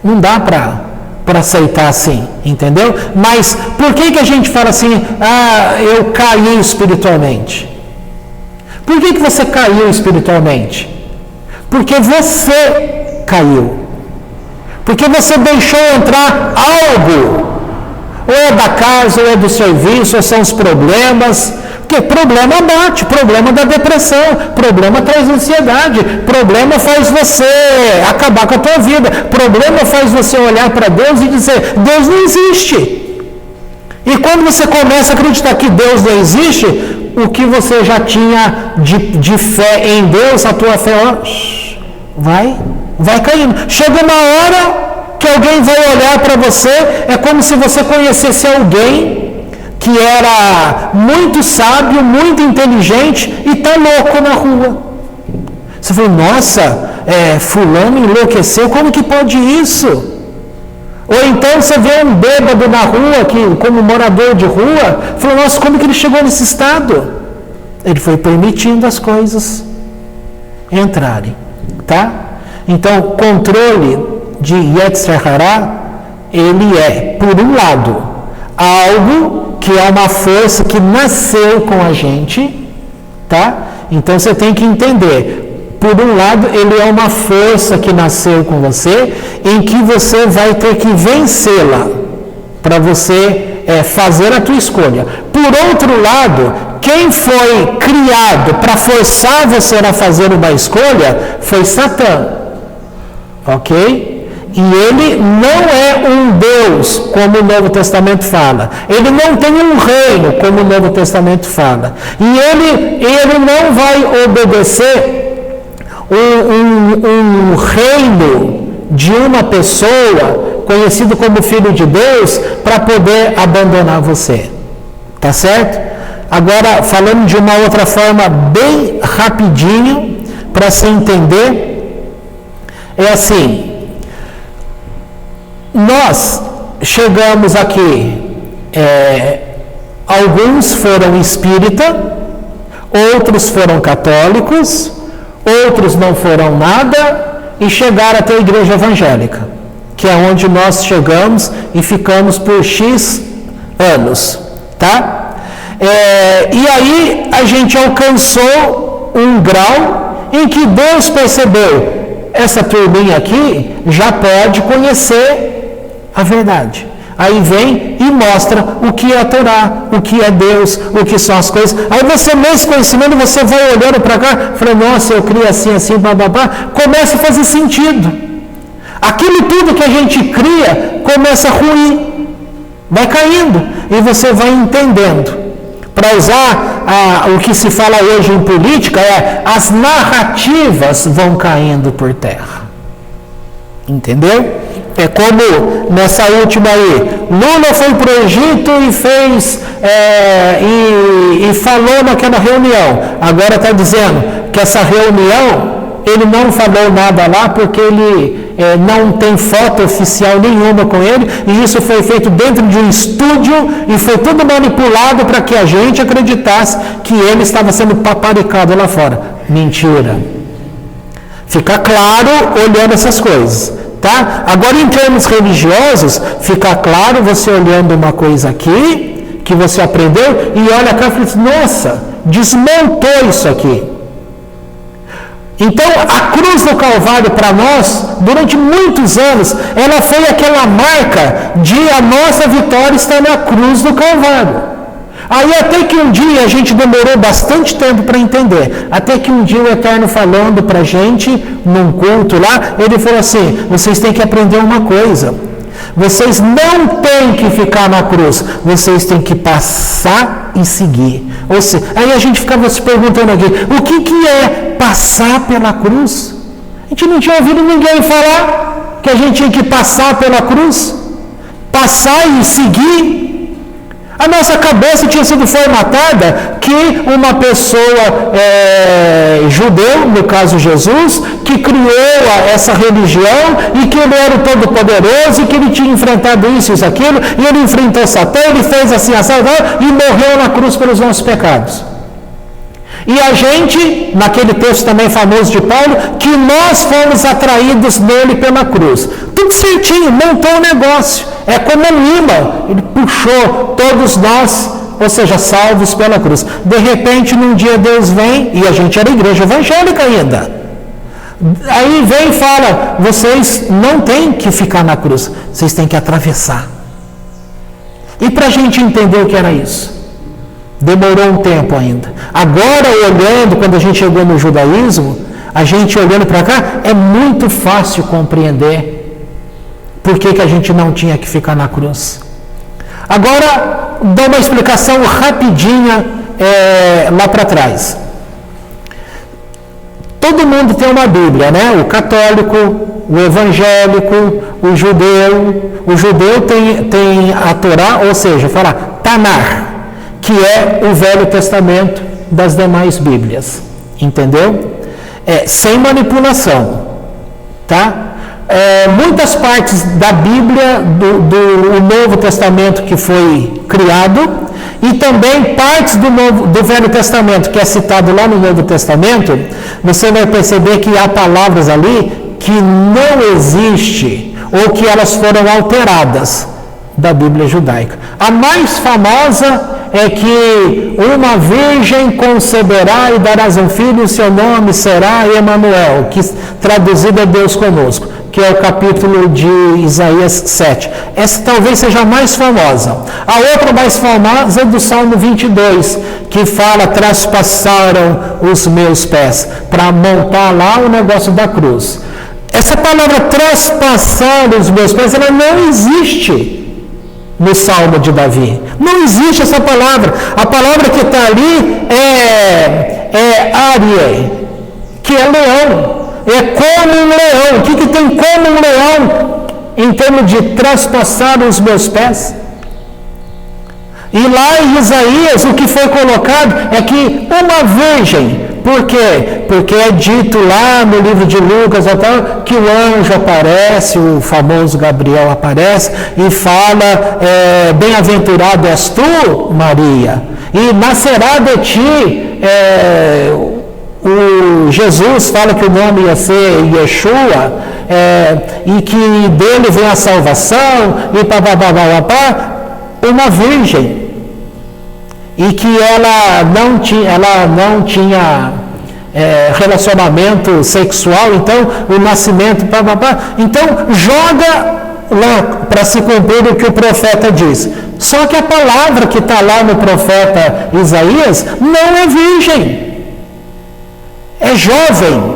Não dá para aceitar assim, entendeu? Mas por que a gente fala assim, eu caí espiritualmente? Por que você caiu espiritualmente? Porque você caiu. Porque você deixou entrar algo, ou é da casa, ou é do serviço, ou são os problemas. Porque problema bate, problema da depressão, problema traz ansiedade, problema faz você acabar com a tua vida, problema faz você olhar para Deus e dizer, Deus não existe. E quando você começa a acreditar que Deus não existe, o que você já tinha de fé em Deus, a tua fé vai caindo. Chega uma hora que alguém vai olhar para você, é como se você conhecesse alguém que era muito sábio, muito inteligente e está louco na rua. Você falou, nossa, fulano enlouqueceu, como que pode isso? Ou então você vê um bêbado na rua, como morador de rua, falou, nossa, como que ele chegou nesse estado? Ele foi permitindo as coisas entrarem, tá? Então, o controle de Yetzer Hará, ele é, por um lado, algo que é uma força que nasceu com a gente, tá? Então você tem que entender, por um lado, ele é uma força que nasceu com você, em que você vai ter que vencê-la, para você fazer a tua escolha. Por outro lado, quem foi criado para forçar você a fazer uma escolha foi Satã. ok? E ele não é um Deus, como o Novo Testamento fala. Ele não tem um reino, como o Novo Testamento fala. E ele não vai obedecer um reino de uma pessoa, conhecido como Filho de Deus, para poder abandonar você. Tá certo? Agora, falando de uma outra forma, bem rapidinho, para se entender, é assim, nós chegamos aqui, alguns foram espírita, outros foram católicos, outros não foram nada, e chegaram até a igreja evangélica, que é onde nós chegamos e ficamos por X anos, tá? E aí a gente alcançou um grau em que Deus percebeu, essa turminha aqui já pode conhecer a verdade. Aí vem e mostra o que é a Torá, o que é Deus, o que são as coisas. Aí você, nesse conhecimento, você vai olhando para cá, fala, nossa, eu crio assim, assim, bababá, começa a fazer sentido. Aquilo tudo que a gente cria começa a ruir, vai caindo, e você vai entendendo. Para usar o que se fala hoje em política, as narrativas vão caindo por terra. Entendeu? É como nessa última aí, Lula foi para o Egito e fez, e falou naquela reunião. Agora está dizendo que essa reunião, ele não falou nada lá porque ele não tem foto oficial nenhuma com ele, e isso foi feito dentro de um estúdio e foi tudo manipulado para que a gente acreditasse que ele estava sendo paparicado lá fora. Mentira. Fica claro olhando essas coisas, tá? Agora, em termos religiosos, fica claro você olhando uma coisa aqui que você aprendeu e olha cá e fala assim, nossa, desmontou isso aqui. Então, a cruz do Calvário para nós, durante muitos anos, ela foi aquela marca de a nossa vitória está na cruz do Calvário. Aí até que um dia, a gente demorou bastante tempo para entender, até que um dia o Eterno falando para a gente, num culto lá, ele falou assim, vocês têm que aprender uma coisa, vocês não têm que ficar na cruz, vocês têm que passar e seguir. Ou seja, aí a gente ficava se perguntando aqui, o que é passar pela cruz? A gente não tinha ouvido ninguém falar que a gente tinha que passar pela cruz, passar e seguir. A nossa cabeça tinha sido formatada que uma pessoa judeu, no caso Jesus, que criou essa religião e que ele era o Todo-Poderoso e que ele tinha enfrentado isso e aquilo, e ele enfrentou Satã, ele fez assim, assim, e morreu na cruz pelos nossos pecados. E a gente, naquele texto também famoso de Paulo, que nós fomos atraídos nele pela cruz. Tudo certinho, montou o negócio. É como um imã, ele puxou todos nós, ou seja, salvos pela cruz. De repente, num dia Deus vem, e a gente era igreja evangélica ainda. Aí vem e fala, vocês não têm que ficar na cruz, vocês têm que atravessar. E para a gente entender o que era isso? Demorou um tempo ainda. Agora, olhando, quando a gente chegou no judaísmo, a gente olhando para cá, é muito fácil compreender por que a gente não tinha que ficar na cruz. Agora, dou uma explicação rapidinha lá para trás. Todo mundo tem uma Bíblia, né? O católico, o evangélico, o judeu. O judeu tem a Torá, ou seja, fala Tanar, que é o Velho Testamento das demais Bíblias. Entendeu? Sem manipulação. Tá? Muitas partes da Bíblia, do Novo Testamento que foi criado, e também partes do Velho Testamento, que é citado lá no Novo Testamento, você vai perceber que há palavras ali que não existem, ou que elas foram alteradas da Bíblia judaica. A mais famosa é que uma virgem conceberá e darás um filho, e seu nome será Emanuel, que traduzido é Deus conosco, que é o capítulo de Isaías 7. Essa talvez seja a mais famosa. A outra mais famosa é do Salmo 22, que fala, traspassaram os meus pés, para montar lá o negócio da cruz. Essa palavra traspassar os meus pés, ela não existe no Salmo de Davi. Não existe essa palavra. A palavra que está ali é Arie, que é leão. É como um leão. O que tem como um leão em termos de traspassar os meus pés? E lá em Isaías, o que foi colocado é que uma virgem. Por quê? Porque é dito lá no livro de Lucas que o anjo aparece, o famoso Gabriel aparece e fala, bem-aventurado és tu, Maria, e nascerá de ti, o Jesus fala que o nome ia ser Yeshua, e que dele vem a salvação, e uma virgem. E que ela não tinha relacionamento sexual, então o nascimento, então joga lá para se cumprir o que o profeta diz. Só que a palavra que está lá no profeta Isaías não é virgem, é jovem.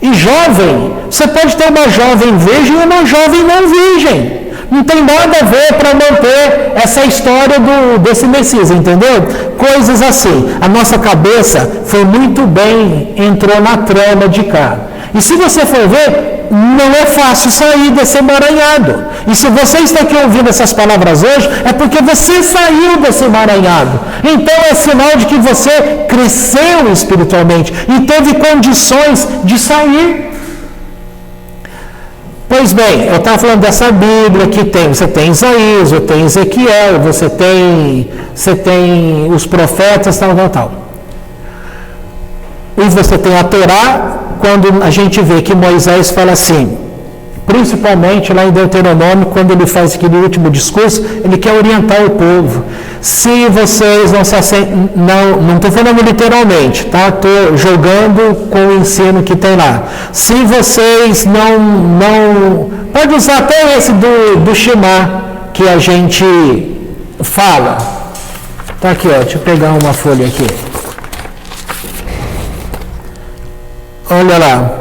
E jovem, você pode ter uma jovem virgem e uma jovem não virgem. Não tem nada a ver para manter essa história desse Messias, entendeu? Coisas assim. A nossa cabeça foi muito bem, entrou na trama de cá. E se você for ver, não é fácil sair desse emaranhado. E se você está aqui ouvindo essas palavras hoje, é porque você saiu desse emaranhado. Então é sinal de que você cresceu espiritualmente e teve condições de sair. Pois bem, eu estava falando dessa Bíblia que você tem Isaías, você tem Ezequiel, você tem os profetas, tal. E você tem a Torá, quando a gente vê que Moisés fala assim, principalmente lá em Deuteronômio, quando ele faz aquele último discurso, ele quer orientar o povo. Se vocês não se não estou falando literalmente, tá? Estou jogando com o ensino que tem lá. Se vocês não pode usar até esse do Shema que a gente fala. Tá aqui, ó, deixa eu pegar uma folha aqui. Olha lá.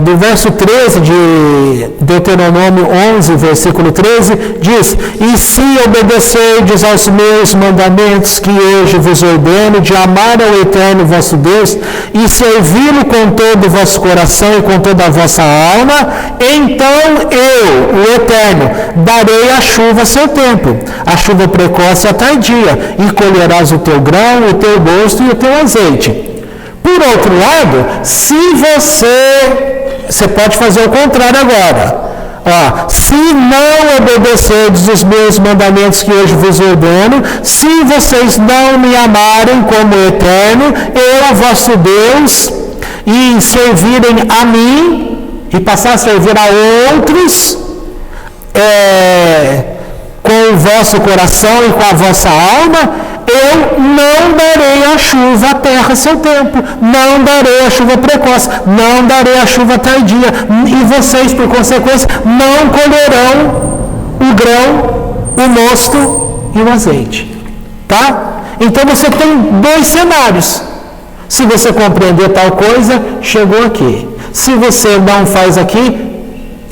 Do verso 13 de Deuteronômio 11, versículo 13, diz: E se obedecerdes aos meus mandamentos que hoje vos ordeno, de amar ao Eterno vosso Deus, e servi-lo com todo o vosso coração e com toda a vossa alma, então eu, o Eterno, darei a chuva a seu tempo, a chuva precoce e a tardia, e colherás o teu grão, o teu gosto e o teu azeite. Por outro lado, se você pode fazer o contrário agora. Se não obedecerdes os meus mandamentos que hoje vos ordeno, se vocês não me amarem como Eterno, eu, vosso Deus, e servirem a mim, e passar a servir a outros, com o vosso coração e com a vossa alma, eu não darei a chuva à terra a seu tempo, não darei a chuva precoce, não darei a chuva tardia, e vocês, por consequência, não colherão o grão, o mosto e o azeite. Tá? Então você tem dois cenários. Se você compreender tal coisa, chegou aqui. Se você não faz aqui,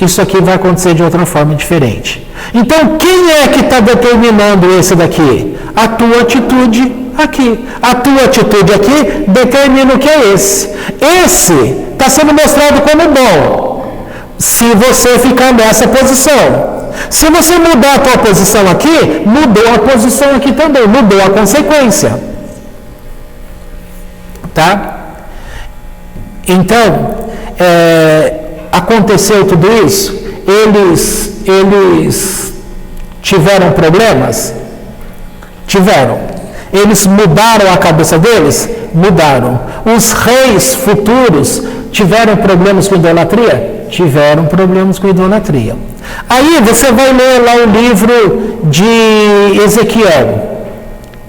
isso aqui vai acontecer de outra forma diferente. Então, quem é que está determinando esse daqui? A tua atitude aqui. A tua atitude aqui determina o que é esse. Esse está sendo mostrado como bom, se você ficar nessa posição. Se você mudar a tua posição aqui, mudou a posição aqui também, mudou a consequência. Tá? Então, aconteceu tudo isso, eles tiveram problemas? Tiveram. Eles mudaram a cabeça deles? Mudaram. Os reis futuros tiveram problemas com idolatria? Tiveram problemas com idolatria. Aí você vai ler lá o livro de Ezequiel,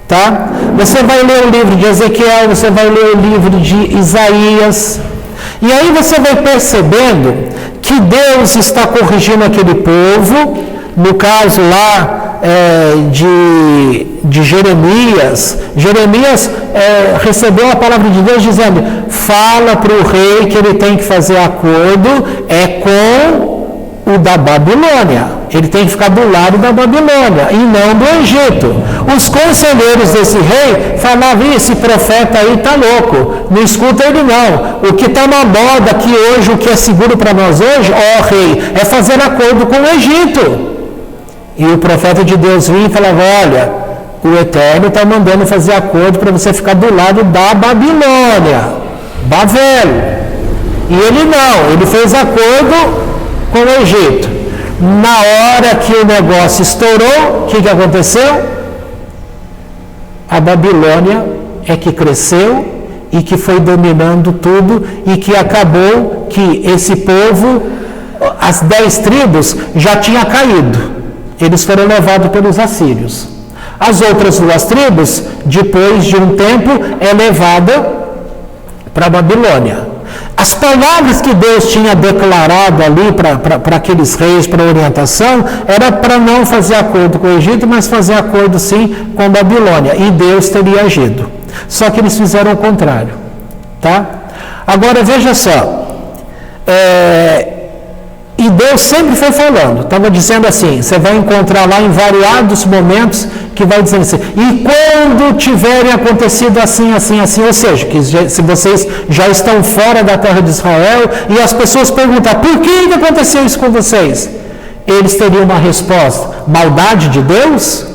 tá? Você vai ler o livro de Ezequiel, você vai ler o livro de Isaías, e aí você vai percebendo que Deus está corrigindo aquele povo, no caso lá de Jeremias. Jeremias recebeu a palavra de Deus dizendo, fala para o rei que ele tem que fazer acordo com o da Babilônia. Ele tem que ficar do lado da Babilônia e não do Egito. Os conselheiros desse rei falavam, esse profeta aí está louco, não escuta ele não. O que está na moda aqui hoje, o que é seguro para nós hoje, ó rei, é fazer acordo com o Egito. E o profeta de Deus vinha e falava, olha, o Eterno está mandando fazer acordo para você ficar do lado da Babilônia, Babel. E ele não, ele fez acordo com o Egito. Na hora que o negócio estourou, o que aconteceu? A Babilônia é que cresceu e que foi dominando tudo e que acabou que esse povo, as 10 tribos, já tinha caído. Eles foram levados pelos assírios. As outras 2 tribos, depois de um tempo, é levada para a Babilônia. As palavras que Deus tinha declarado ali para aqueles reis, para a orientação, era para não fazer acordo com o Egito, mas fazer acordo sim com a Babilônia. E Deus teria agido. Só que eles fizeram o contrário. Tá? Agora veja só. E Deus sempre foi falando, estava dizendo assim, você vai encontrar lá em variados momentos que vai dizendo assim, e quando tiverem acontecido assim, assim, assim, ou seja, que se vocês já estão fora da terra de Israel, e as pessoas perguntam, por que aconteceu isso com vocês? Eles teriam uma resposta, maldade de Deus?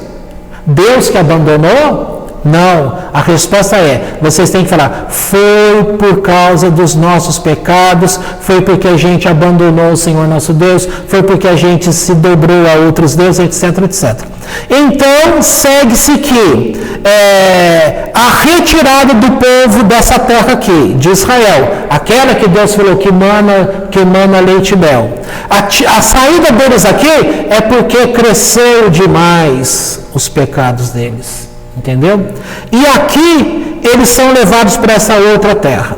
Deus que abandonou? Não, a resposta é, vocês têm que falar, foi por causa dos nossos pecados, foi porque a gente abandonou o Senhor nosso Deus, foi porque a gente se dobrou a outros deuses, etc, etc. Então, segue-se que a retirada do povo dessa terra aqui, de Israel, aquela que Deus falou que emana leite e mel, a saída deles aqui é porque cresceu demais os pecados deles. Entendeu? E aqui eles são levados para essa outra terra.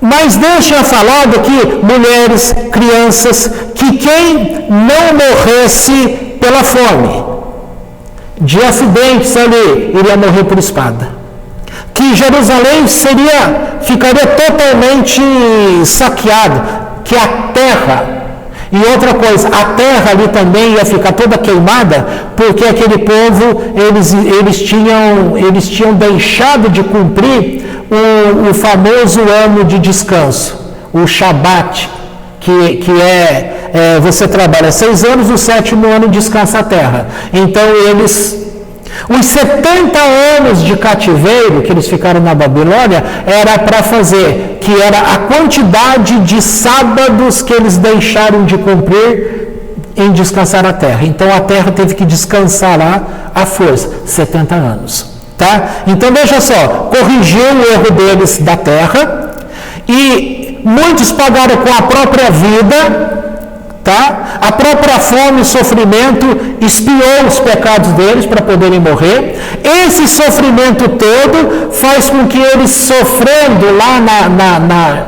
Mas Deus tinha falado que mulheres, crianças, que quem não morresse pela fome, de acidentes ali, iria morrer por espada. Que Jerusalém ficaria totalmente saqueada, que a terra... E outra coisa, a terra ali também ia ficar toda queimada, porque aquele povo, eles tinham deixado de cumprir o famoso ano de descanso, o Shabat, que é você trabalha 6 anos, o 7º ano descansa a terra. Então os 70 anos de cativeiro que eles ficaram na Babilônia era para fazer, que era a quantidade de sábados que eles deixaram de cumprir em descansar a terra. Então a terra teve que descansar lá à força, 70 anos. Tá? Então veja só, corrigiu o erro deles da terra e muitos pagaram com a própria vida. Tá? A própria fome e sofrimento expiou os pecados deles para poderem morrer. Esse sofrimento todo faz com que eles, sofrendo lá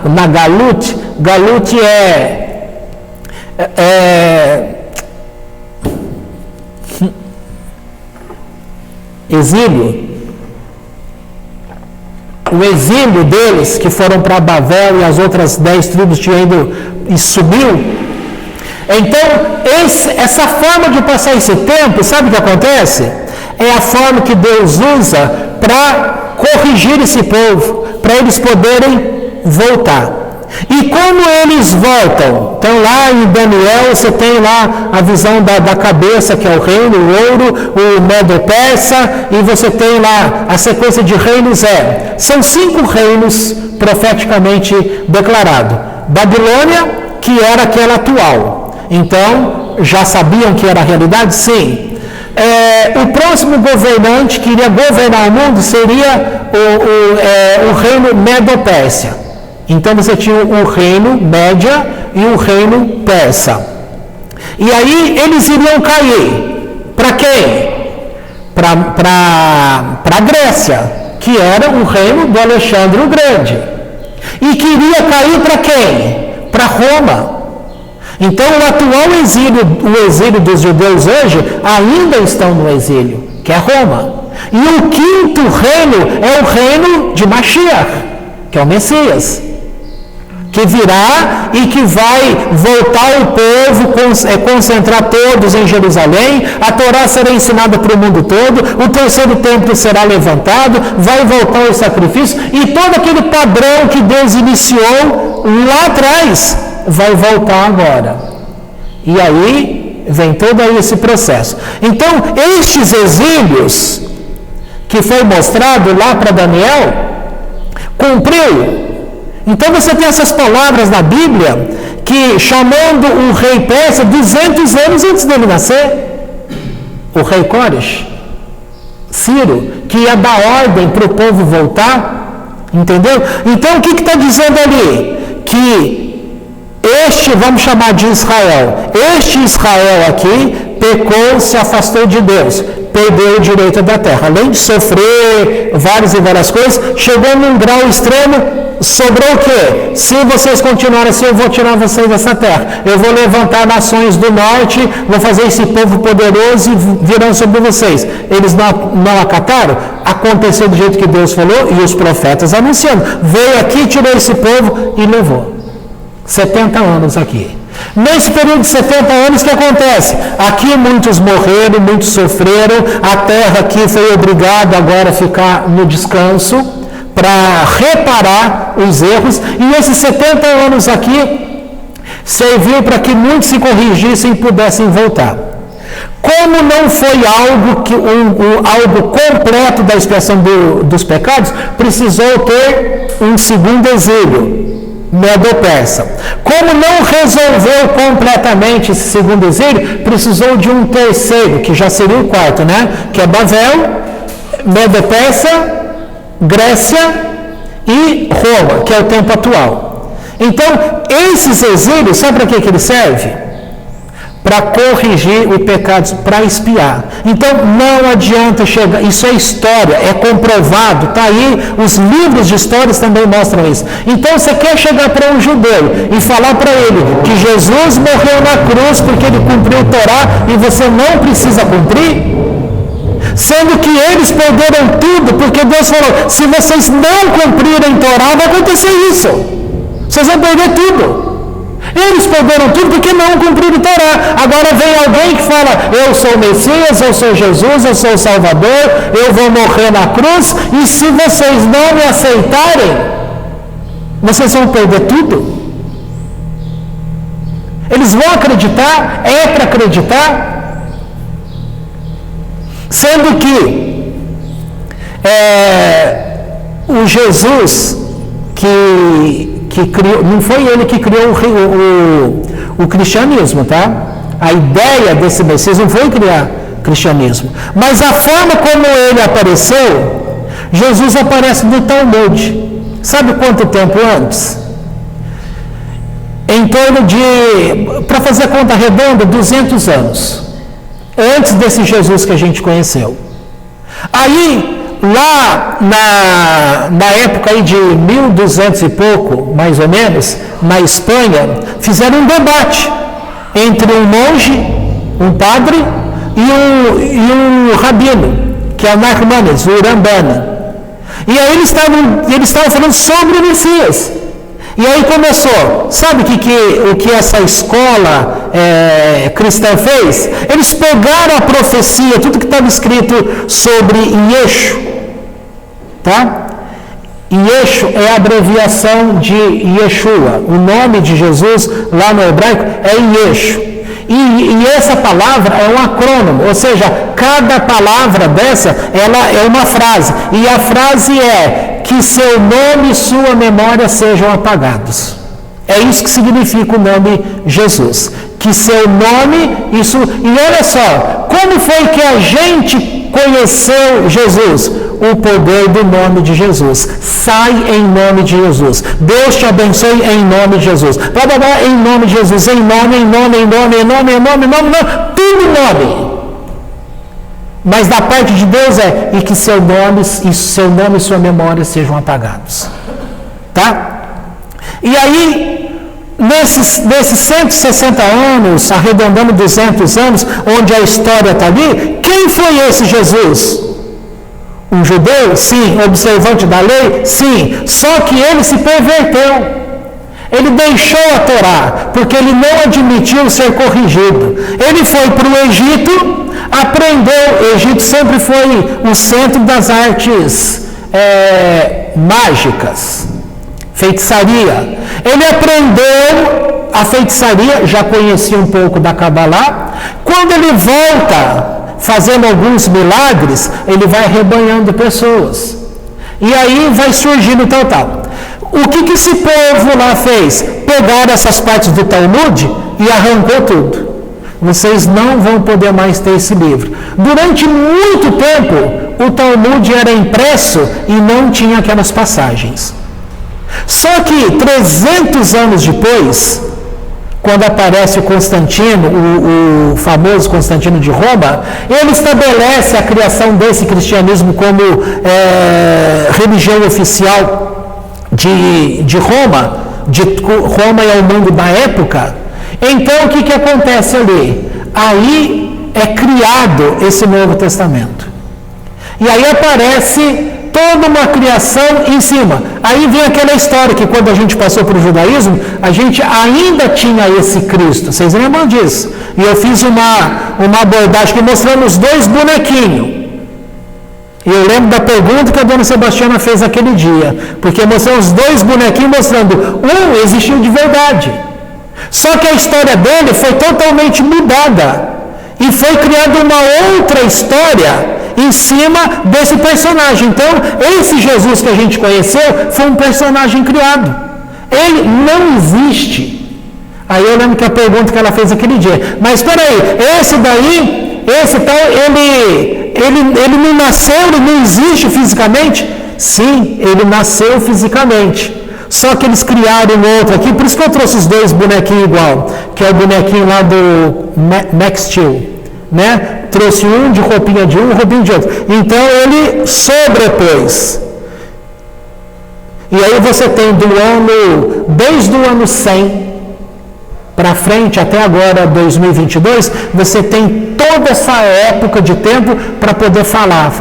na Galut, Galut exílio. O exílio deles, que foram para Babel e as outras 10 tribos tinham ido e subiu. Então, essa forma de passar esse tempo, sabe o que acontece? É a forma que Deus usa para corrigir esse povo, para eles poderem voltar. E como eles voltam? Então, lá em Daniel, você tem lá a visão da cabeça, que é o reino, o ouro, o Medo-Persa, e você tem lá a sequência de reinos. São 5 reinos profeticamente declarados. Babilônia, que era aquela atual. Então, já sabiam que era a realidade? Sim. O próximo governante que iria governar o mundo seria o reino Medo-Pérsia. Então, você tinha o reino Média e o reino Persa. E aí, eles iriam cair. Para quem? Para a Grécia, que era o reino do Alexandre o Grande. E queria cair para quem? Para Roma. Então, o atual exílio dos judeus hoje, ainda estão no exílio, que é Roma. E o quinto reino é o reino de Mashiach, que é o Messias, que virá e que vai voltar o povo, concentrar todos em Jerusalém, a Torá será ensinada para o mundo todo, o terceiro templo será levantado, vai voltar o sacrifício, e todo aquele padrão que Deus iniciou lá atrás, vai voltar agora. E aí vem todo esse processo. Então, estes exílios, que foi mostrado lá para Daniel, cumpriu. Então você tem essas palavras na Bíblia, que chamando o rei persa 200 anos antes dele nascer, o rei Córex, Ciro, que ia dar ordem para o povo voltar, entendeu? Então o que está dizendo ali? Que este, vamos chamar de Israel, este Israel aqui pecou, se afastou de Deus, perdeu o direito da terra, além de sofrer várias coisas, chegou num grau extremo, sobrou o quê? Se vocês continuarem assim, eu vou tirar vocês dessa terra, eu vou levantar nações do norte, vou fazer esse povo poderoso e virão sobre vocês. Eles não acataram? Aconteceu do jeito que Deus falou e os profetas anunciando, veio aqui, tirou esse povo e levou. 70 anos aqui. Nesse período de 70 anos, o que acontece? Aqui muitos morreram, muitos sofreram, a terra aqui foi obrigada agora a ficar no descanso, para reparar os erros, e esses 70 anos aqui serviu para que muitos se corrigissem e pudessem voltar. Como não foi algo completo da expiação dos pecados, precisou ter um segundo exílio, Medo-Persa. Como não resolveu completamente esse segundo exílio, precisou de um terceiro, que já seria o quarto, né? Que é Babel, Medo-Persa, Grécia e Roma, que é o tempo atual. Então, esses exílios, sabe para que ele serve? Para corrigir o pecado, para expiar. Então, não adianta chegar, isso é história, é comprovado, está aí, os livros de histórias também mostram isso. Então, você quer chegar para um judeu e falar para ele que Jesus morreu na cruz porque ele cumpriu o Torá e você não precisa cumprir? Sendo que eles perderam tudo, porque Deus falou, se vocês não cumprirem Torá, vai acontecer isso. Vocês vão perder tudo. Eles perderam tudo porque não cumpriram Torá. Agora vem alguém que fala, eu sou o Messias, eu sou Jesus, eu sou o Salvador, eu vou morrer na cruz, e se vocês não me aceitarem, vocês vão perder tudo. Eles vão acreditar, é para acreditar, sendo que o Jesus que criou, não foi ele que criou o cristianismo, tá? A ideia desse Messias não foi criar cristianismo, mas a forma como ele apareceu, Jesus aparece no Talmud. Sabe quanto tempo antes? Em torno de, para fazer a conta redonda, 200 anos. Antes desse Jesus que a gente conheceu. Aí, lá na época aí de 1200 e pouco, mais ou menos, na Espanha, fizeram um debate entre um monge, um padre, e um rabino, que é o Nachmanides, o Rambana. E aí eles estavam falando sobre o Messias. E aí começou, sabe o que essa escola cristã fez? Eles pegaram a profecia, tudo que estava escrito sobre Yeshu, tá? Yeshu é a abreviação de Yeshua, o nome de Jesus lá no hebraico é Yeshu. E essa palavra é um acrônimo, ou seja, cada palavra dessa, ela é uma frase, e a frase é que seu nome e sua memória sejam apagados. É isso que significa o nome Jesus. Que seu nome, isso... E olha só, como foi que a gente conheceu Jesus? O poder do nome de Jesus. Sai em nome de Jesus. Deus te abençoe em nome de Jesus. Blá, blá, blá, em nome de Jesus. Em nome, tudo nome. Mas da parte de Deus e que seu nome e sua memória sejam apagados. Tá? E aí, nesses 160 anos, arredondando 200 anos, onde a história está ali, quem foi esse Jesus? Um judeu? Sim. Observante da lei? Sim. Só que ele se perverteu. Ele deixou a Torá, porque ele não admitiu ser corrigido. Ele foi para o Egito, aprendeu. O Egito sempre foi o centro das artes mágicas, feitiçaria. Ele aprendeu a feitiçaria, já conhecia um pouco da Cabalá. Quando ele volta, fazendo alguns milagres, ele vai rebanhando pessoas. E aí vai surgindo tal. O que esse povo lá fez? Pegaram essas partes do Talmud e arrancou tudo. Vocês não vão poder mais ter esse livro. Durante muito tempo, o Talmud era impresso e não tinha aquelas passagens. Só que 300 anos depois, quando aparece o Constantino, o famoso Constantino de Roma, ele estabelece a criação desse cristianismo como religião oficial de Roma. Roma é o mundo da época. Então, o que acontece ali? Aí é criado esse Novo Testamento. E aí aparece toda uma criação em cima. Aí vem aquela história que quando a gente passou para o judaísmo, a gente ainda tinha esse Cristo. Vocês lembram disso? E eu fiz uma abordagem mostrando os dois bonequinhos. E eu lembro da pergunta que a dona Sebastiana fez aquele dia. Porque mostrou os dois bonequinhos mostrando um existiu de verdade. Só que a história dele foi totalmente mudada. E foi criada uma outra história em cima desse personagem. Então, esse Jesus que a gente conheceu foi um personagem criado. Ele não existe. Aí eu lembro que a pergunta que ela fez aquele dia. Mas espera aí, esse tal, ele não nasceu, ele não existe fisicamente? Sim, ele nasceu fisicamente. Só que eles criaram um outro aqui, por isso que eu trouxe os dois bonequinhos igual, que é o bonequinho lá do Max Steel, né? Trouxe um de roupinha de um, roupinha de outro. Então ele sobrepôs. E aí você tem desde o ano 100 para frente, até agora 2022, você tem toda essa época de tempo para poder falar.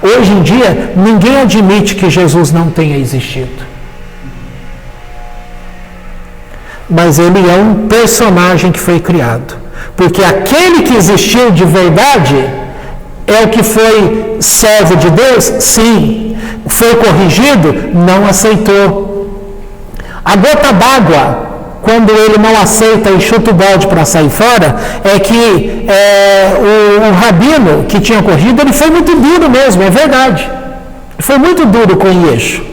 Hoje em dia, ninguém admite que Jesus não tenha existido. Mas ele é um personagem que foi criado. Porque aquele que existiu de verdade é o que foi servo de Deus? Sim. Foi corrigido? Não aceitou. A gota d'água, quando ele não aceita e chuta o balde para sair fora, é que o rabino que tinha corrigido, ele foi muito duro mesmo, é verdade. Foi muito duro com Yeshu.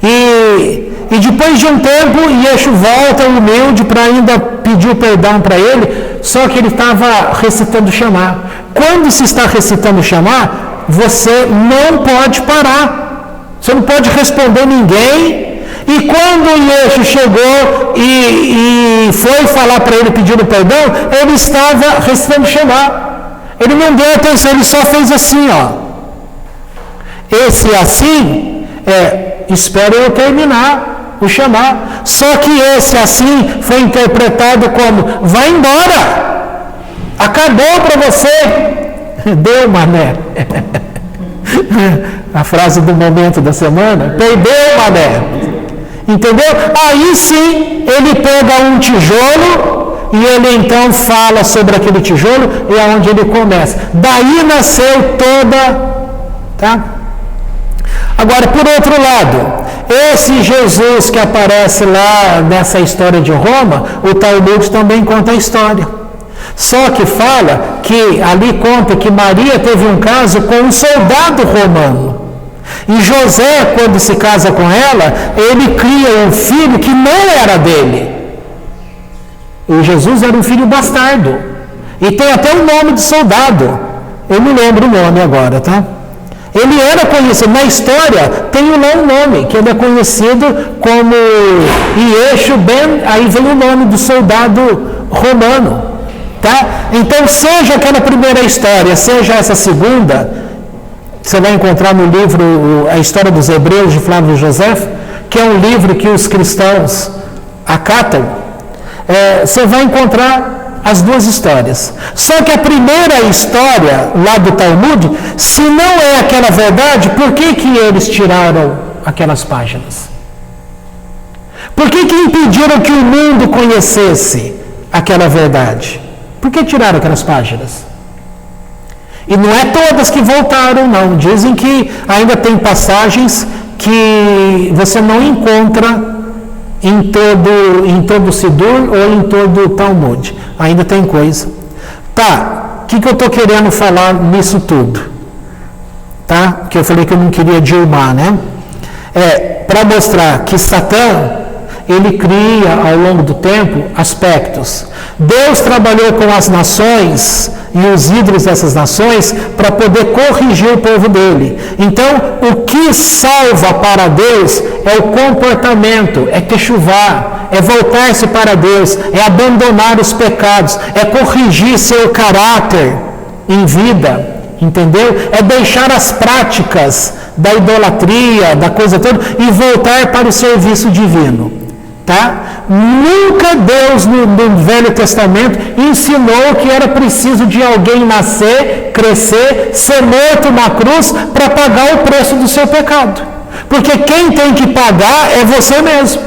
E depois de um tempo, Yeshu volta humilde para ainda pedir o perdão para ele, só que ele estava recitando Shema. Quando se está recitando Shema, você não pode parar. Você não pode responder ninguém. E quando Yeshu chegou e foi falar para ele pedindo perdão, ele estava recitando Shema. Ele não deu atenção, ele só fez assim, ó. Esse assim espero eu terminar o Shema. Só que esse assim foi interpretado como: vai embora, acabou para você. Deu, mané. A frase do momento da semana: perdeu, mané. Entendeu? Aí sim, ele pega um tijolo e ele então fala sobre aquele tijolo e é onde ele começa. Daí nasceu toda... Tá? Agora, por outro lado, esse Jesus que aparece lá nessa história de Roma, o Talmud também conta a história. Só que fala que, ali conta que Maria teve um caso com um soldado romano. E José, quando se casa com ela, ele cria um filho que não era dele. E Jesus era um filho bastardo. E tem até o nome de soldado. Eu não lembro o nome agora, tá? Ele era conhecido, na história tem lá um nome, que ele é conhecido como Yeshu ben, aí vem o nome do soldado romano. Tá? Então, seja aquela primeira história, seja essa segunda, você vai encontrar no livro A História dos Hebreus, de Flávio José, que é um livro que os cristãos acatam. Você vai encontrar as duas histórias. Só que a primeira história, lá do Talmud, se não é aquela verdade, por que eles tiraram aquelas páginas? Por que impediram que o mundo conhecesse aquela verdade? Por que tiraram aquelas páginas? E não é todas que voltaram, não. Dizem que ainda tem passagens que você não encontra em todo o Sidur ou em todo o Talmud. Ainda tem coisa. Tá, o que eu estou querendo falar nisso tudo? Tá? Porque eu falei que eu não queria dilmar, né? Para mostrar que Satã, ele cria ao longo do tempo aspectos. Deus trabalhou com as nações e os ídolos dessas nações para poder corrigir o povo dele. Então, o que salva para Deus é o comportamento, é techuvá, é voltar-se para Deus, é abandonar os pecados, é corrigir seu caráter em vida, entendeu? É deixar as práticas da idolatria, da coisa toda, e voltar para o serviço divino. Tá? Nunca Deus no Velho Testamento ensinou que era preciso de alguém nascer, crescer, ser morto na cruz para pagar o preço do seu pecado. Porque quem tem que pagar é você mesmo.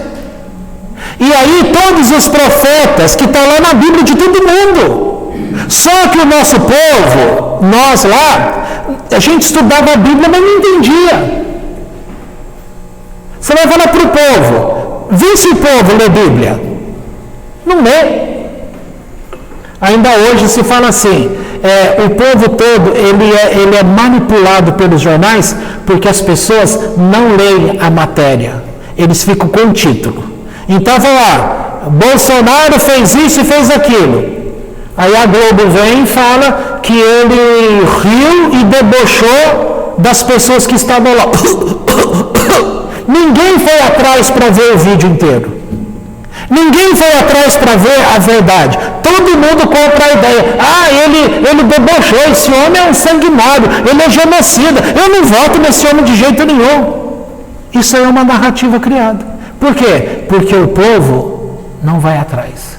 E aí todos os profetas que estão lá na Bíblia de todo mundo. Só que o nosso povo, nós lá, a gente estudava a Bíblia, mas não entendia. Você vai falar para o povo, vê se o povo lê Bíblia. Não lê. Ainda hoje se fala assim, o povo todo ele é manipulado pelos jornais porque as pessoas não leem a matéria. Eles ficam com o título. Então vai lá, Bolsonaro fez isso e fez aquilo. Aí a Globo vem e fala que ele riu e debochou das pessoas que estavam lá. Ninguém foi atrás para ver o vídeo inteiro. Ninguém foi atrás para ver a verdade. Todo mundo compra a ideia. Ele debochou, esse homem é um sanguinário, ele é genocida. Eu não voto nesse homem de jeito nenhum. Isso é uma narrativa criada. Por quê? Porque o povo não vai atrás.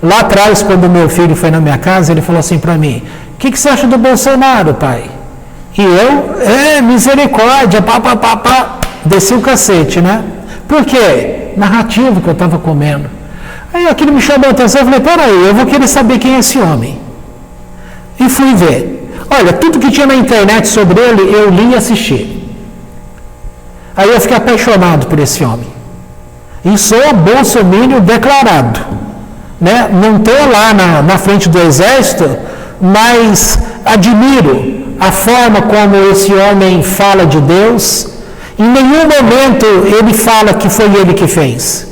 Lá atrás, quando meu filho foi na minha casa, ele falou assim para mim, o que você acha do Bolsonaro, pai? E eu, misericórdia, pá. Desci o cacete, né? Por quê? Narrativa que eu estava comendo. Aí aquilo me chamou a atenção, eu falei, peraí, eu vou querer saber quem é esse homem. E fui ver. Olha, tudo que tinha na internet sobre ele, eu li e assisti. Aí eu fiquei apaixonado por esse homem. E sou bolsominion declarado. Né? Não estou lá na frente do exército, mas admiro a forma como esse homem fala de Deus. Em nenhum momento ele fala que foi ele que fez.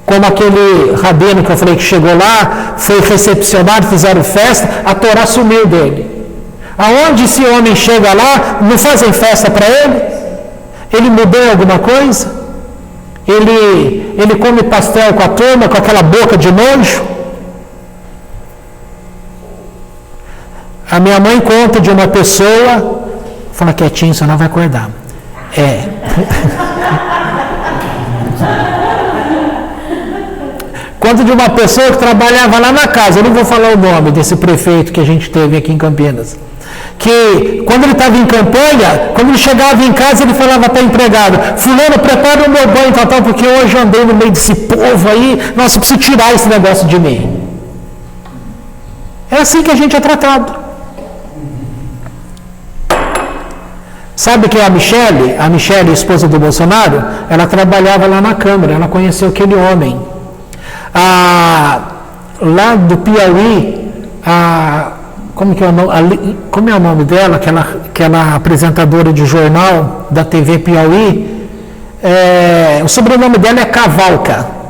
Como aquele rabino que eu falei que chegou lá, foi recepcionado, fizeram festa, a Torá sumiu dele. Aonde esse homem chega lá, não fazem festa para ele? Ele mudou alguma coisa? Ele come pastel com a turma, com aquela boca de nojo? A minha mãe conta de uma pessoa, fala quietinho, você não vai acordar. Conta de uma pessoa que trabalhava lá na casa, eu não vou falar o nome desse prefeito que a gente teve aqui em Campinas, que quando ele estava em campanha, quando ele chegava em casa, ele falava para a empregada, fulano, prepara o meu banho, tal, porque hoje eu andei no meio desse povo aí, nossa, eu preciso tirar esse negócio de mim. É assim que a gente é tratado. Sabe quem é a Michele, esposa do Bolsonaro? Ela trabalhava lá na Câmara, ela conheceu aquele homem. Lá do Piauí, como é o nome dela? Aquela apresentadora de jornal da TV Piauí, o sobrenome dela é Cavalca.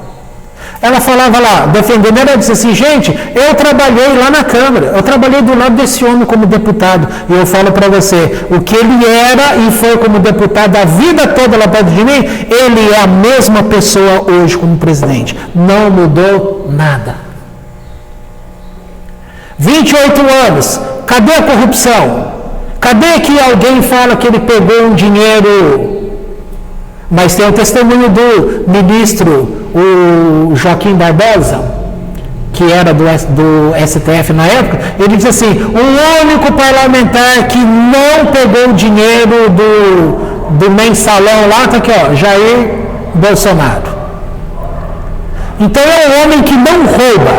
Ela falava lá, defendendo, ela disse assim, gente, eu trabalhei lá na Câmara, eu trabalhei do lado desse homem como deputado, e eu falo para você, o que ele era e foi como deputado a vida toda lá perto de mim, ele é a mesma pessoa hoje como presidente, não mudou nada. 28 anos, cadê a corrupção? Cadê que alguém fala que ele pegou um dinheiro? Mas tem o testemunho do ministro, o Joaquim Barbosa, que era do STF na época, ele diz assim, o único parlamentar que não pegou o dinheiro do mensalão lá, está aqui, ó, Jair Bolsonaro. Então é um homem que não rouba,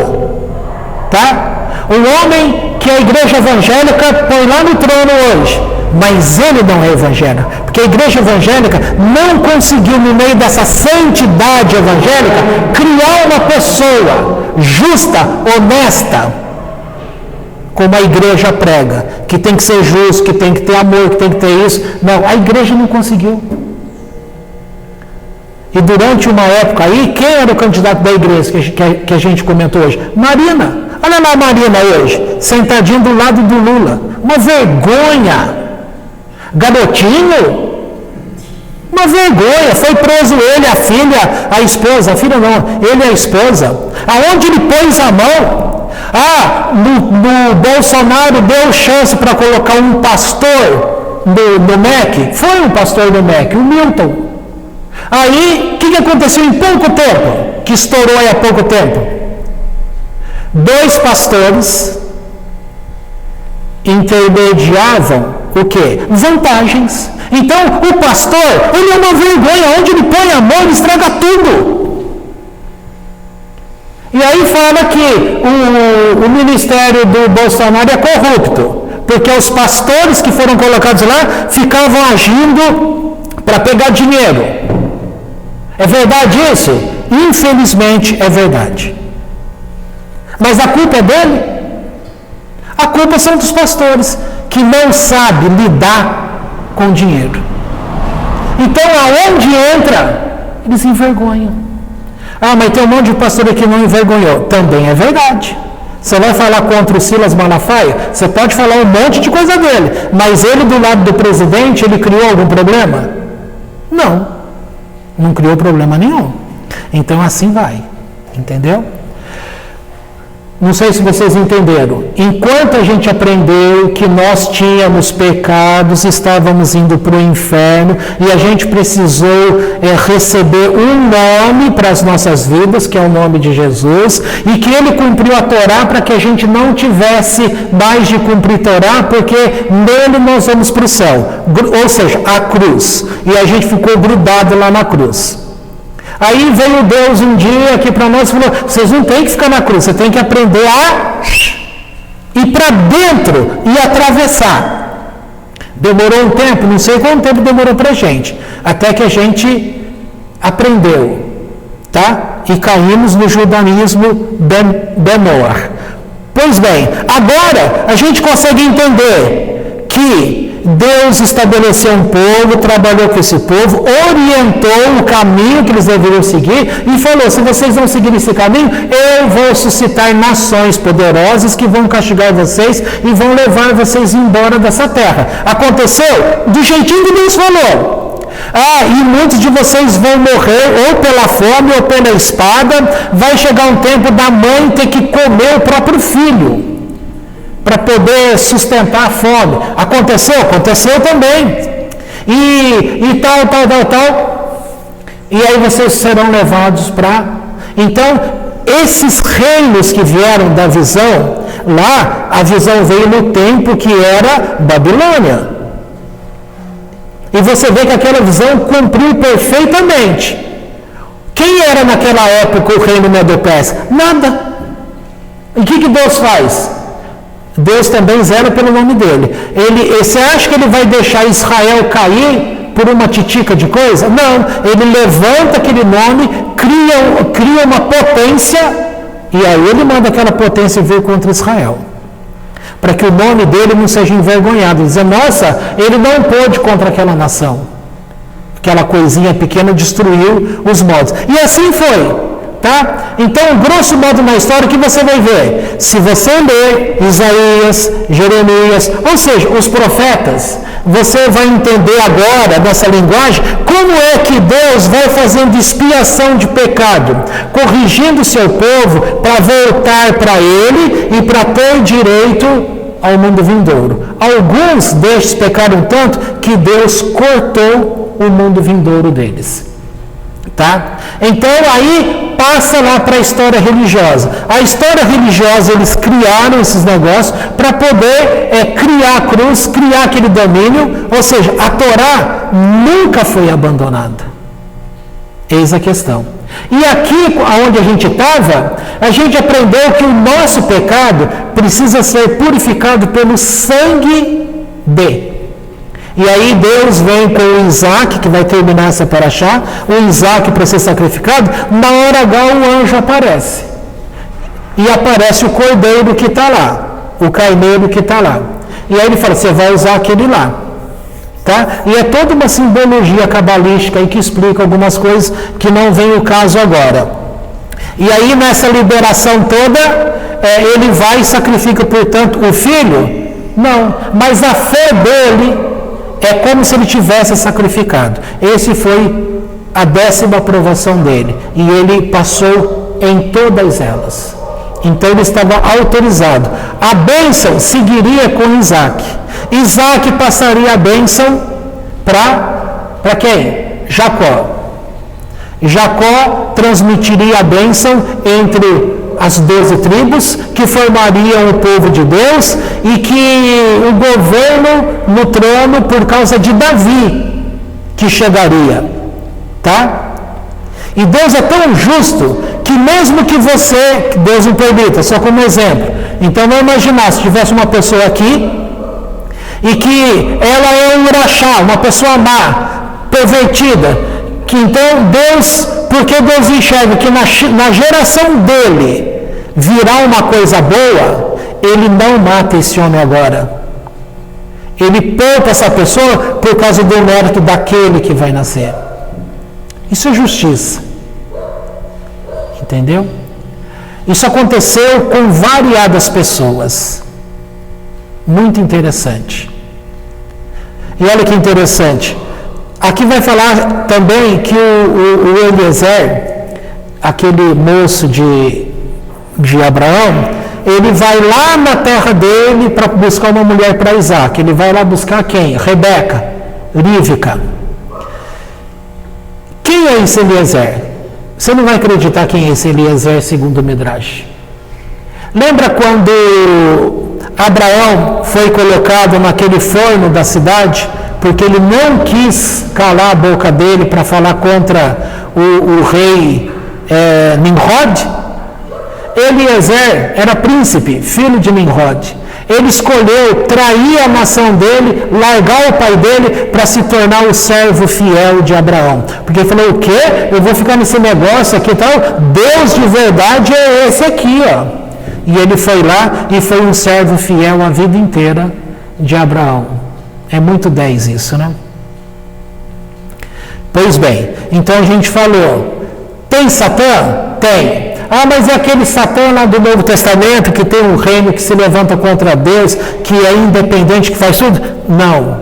tá? Um homem que a igreja evangélica põe lá no trono hoje, mas ele não é evangélico, porque a igreja evangélica não conseguiu, no meio dessa santidade evangélica, criar uma pessoa justa, honesta, como a igreja prega, que tem que ser justo, que tem que ter amor, que tem que ter isso. Não, a igreja não conseguiu. E durante uma época aí, quem era o candidato da igreja que a gente comentou hoje? Marina. Olha lá a Marina hoje, sentadinha do lado do Lula. Uma vergonha. Garotinho. Uma vergonha. Foi preso ele, a filha, a esposa. A filha não, ele e a esposa. Aonde ele pôs a mão? No Bolsonaro deu chance para colocar um pastor no MEC. Foi um pastor do MEC, o Milton. Aí, o que aconteceu em pouco tempo? Que estourou aí há pouco tempo? 2 pastores intermediavam o quê? Vantagens. Então, o pastor, ele é uma vergonha. Onde ele põe a mão, ele estraga tudo. E aí fala que o ministério do Bolsonaro é corrupto, porque os pastores que foram colocados lá ficavam agindo para pegar dinheiro. É verdade isso? Infelizmente é verdade. Mas a culpa é dele? A culpa são dos pastores, que não sabem lidar com dinheiro. Então, aonde entra, eles envergonham. Mas tem um monte de pastor aqui que não envergonhou. Também é verdade. Você vai falar contra o Silas Malafaia? Você pode falar um monte de coisa dele, mas ele do lado do presidente, ele criou algum problema? Não criou problema nenhum. Então assim vai, entendeu? Não sei se vocês entenderam. Enquanto a gente aprendeu que nós tínhamos pecados, estávamos indo para o inferno e a gente precisou receber um nome para as nossas vidas, que é o nome de Jesus, e que ele cumpriu a Torá para que a gente não tivesse mais de cumprir Torá, porque nele nós vamos para o céu, ou seja, a cruz, e a gente ficou grudado lá na cruz. Aí veio Deus um dia aqui para nós e falou, vocês não têm que ficar na cruz, você tem que aprender a ir para dentro e atravessar. Demorou um tempo, não sei quanto tempo demorou para a gente, até que a gente aprendeu, tá? E caímos no judaísmo Benor. Pois bem, agora a gente consegue entender que Deus estabeleceu um povo, trabalhou com esse povo, orientou o caminho que eles deveriam seguir e falou, se vocês não seguirem esse caminho, eu vou suscitar nações poderosas que vão castigar vocês e vão levar vocês embora dessa terra. Aconteceu do jeitinho que Deus falou. E muitos de vocês vão morrer ou pela fome ou pela espada. Vai chegar um tempo da mãe ter que comer o próprio filho para poder sustentar a fome. Aconteceu? Aconteceu também. E tal. E aí vocês serão levados para... Então, esses reinos que vieram da visão, lá a visão veio no tempo que era Babilônia. E você vê que aquela visão cumpriu perfeitamente. Quem era naquela época o reino Medo-Persa? Nada. E o que Deus faz? Deus também zela pelo nome dele. Você acha que ele vai deixar Israel cair por uma titica de coisa? Não. Ele levanta aquele nome, cria uma potência, e aí ele manda aquela potência vir contra Israel. Para que o nome dele não seja envergonhado. Dizer, nossa, ele não pôde contra aquela nação. Aquela coisinha pequena destruiu os modos. E assim foi. Tá? Então, grosso modo na história, o que você vai ver? Se você ler Isaías, Jeremias, ou seja, os profetas, você vai entender agora, nessa linguagem, como é que Deus vai fazendo expiação de pecado, corrigindo o seu povo para voltar para Ele e para ter direito ao mundo vindouro. Alguns destes pecaram tanto que Deus cortou o mundo vindouro deles. Tá? Então aí passa lá para a história religiosa. A história religiosa, eles criaram esses negócios para poder criar a cruz, criar aquele domínio, ou seja, a Torá nunca foi abandonada. Eis a questão. E aqui, onde a gente estava, a gente aprendeu que o nosso pecado precisa ser purificado pelo sangue de. E aí Deus vem com o Isaac, que vai terminar essa paraxá, o Isaac para ser sacrificado, na hora H o anjo aparece. E aparece o cordeiro que está lá, o carneiro que está lá. E aí ele fala, você vai usar aquele lá. Tá? E é toda uma simbologia cabalística aí que explica algumas coisas que não vem o caso agora. E aí nessa liberação toda, ele vai e sacrifica, portanto, o filho? Não, mas a fé dele é como se ele tivesse sacrificado. Esse foi a 10ª aprovação dele. E ele passou em todas elas. Então ele estava autorizado. A bênção seguiria com Isaac. Isaac passaria a bênção para quem? Jacó. Jacó transmitiria a bênção entre as 12 tribos que formariam o povo de Deus e que o governo no trono por causa de Davi que chegaria, tá? E Deus é tão justo que mesmo que você, Deus me permita, só como exemplo, então vamos imaginar se tivesse uma pessoa aqui e que ela é um urachá, uma pessoa má, pervertida, que então Deus, porque Deus enxerga que na geração dele virá uma coisa boa, ele não mata esse homem agora. Ele poupa essa pessoa por causa do mérito daquele que vai nascer. Isso é justiça. Entendeu? Isso aconteceu com variadas pessoas. Muito interessante. E olha que interessante. Aqui vai falar também que o Eliezer, aquele moço de Abraão, ele vai lá na terra dele para buscar uma mulher para Isaac. Ele vai lá buscar quem? Rebeca, Rívca. Quem é esse Eliezer? Você não vai acreditar quem é esse Eliezer segundo o Midrash. Lembra quando Abraão foi colocado naquele forno da cidade, porque ele não quis calar a boca dele para falar contra o rei Nimrod? Eliezer era príncipe, filho de Nimrod. Ele escolheu trair a nação dele, largar o pai dele para se tornar o servo fiel de Abraão. Porque ele falou, o quê? Eu vou ficar nesse negócio aqui e tal? Deus de verdade é esse aqui, ó. E ele foi lá e foi um servo fiel a vida inteira de Abraão. É muito 10 isso, né? Pois bem, então a gente falou, tem Satã? Tem. Ah, mas é aquele Satã lá do Novo Testamento que tem um reino que se levanta contra Deus, que é independente, que faz tudo? Não.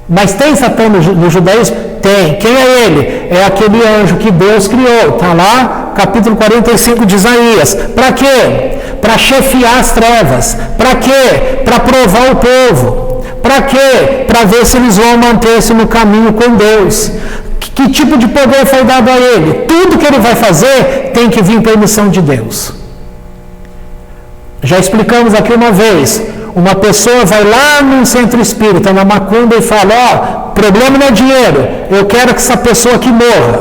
Mas tem Satã no judaísmo? Tem. Quem é ele? É aquele anjo que Deus criou. Está lá, capítulo 45 de Isaías. Para quê? Para chefiar as trevas. Para quê? Para provar o povo. Para quê? Para ver se eles vão manter-se no caminho com Deus. Que tipo de poder foi dado a ele? Tudo que ele vai fazer tem que vir permissão de Deus. Já explicamos aqui uma vez. Uma pessoa vai lá num centro espírita, na macumba, e fala, ó, problema não é dinheiro, eu quero que essa pessoa aqui morra.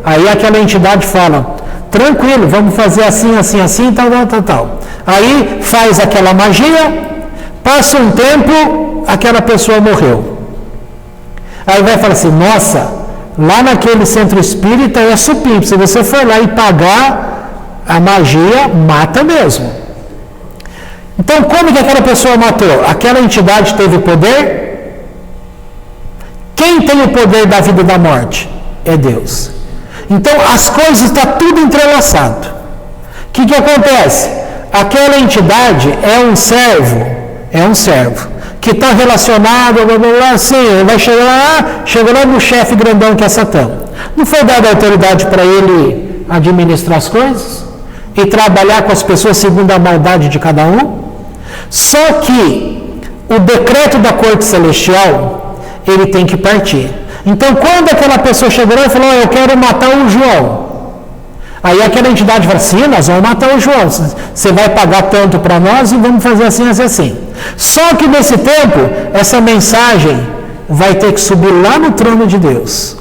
Aí aquela entidade fala, tranquilo, vamos fazer assim, assim, assim, tal. Aí faz aquela magia, passa um tempo, aquela pessoa morreu. Aí vai falar assim, nossa, lá naquele centro espírita é supimpo, se você for lá e pagar a magia, mata mesmo. Então, como que aquela pessoa matou? Aquela entidade teve poder? Quem tem o poder da vida e da morte? É Deus. Então, as coisas estão tudo entrelaçado. O que acontece? Aquela entidade é um servo, que está relacionado, assim, vai chegar lá no chefe grandão que é Satã. Não foi dada autoridade para ele administrar as coisas? E trabalhar com as pessoas segundo a maldade de cada um? Só que o decreto da corte celestial, ele tem que partir. Então, quando aquela pessoa chegou lá e falou, eu quero matar o João, aí aquela entidade fala assim, nós vamos matar o João, você vai pagar tanto para nós e vamos fazer assim, assim, assim. Só que nesse tempo, essa mensagem vai ter que subir lá no trono de Deus.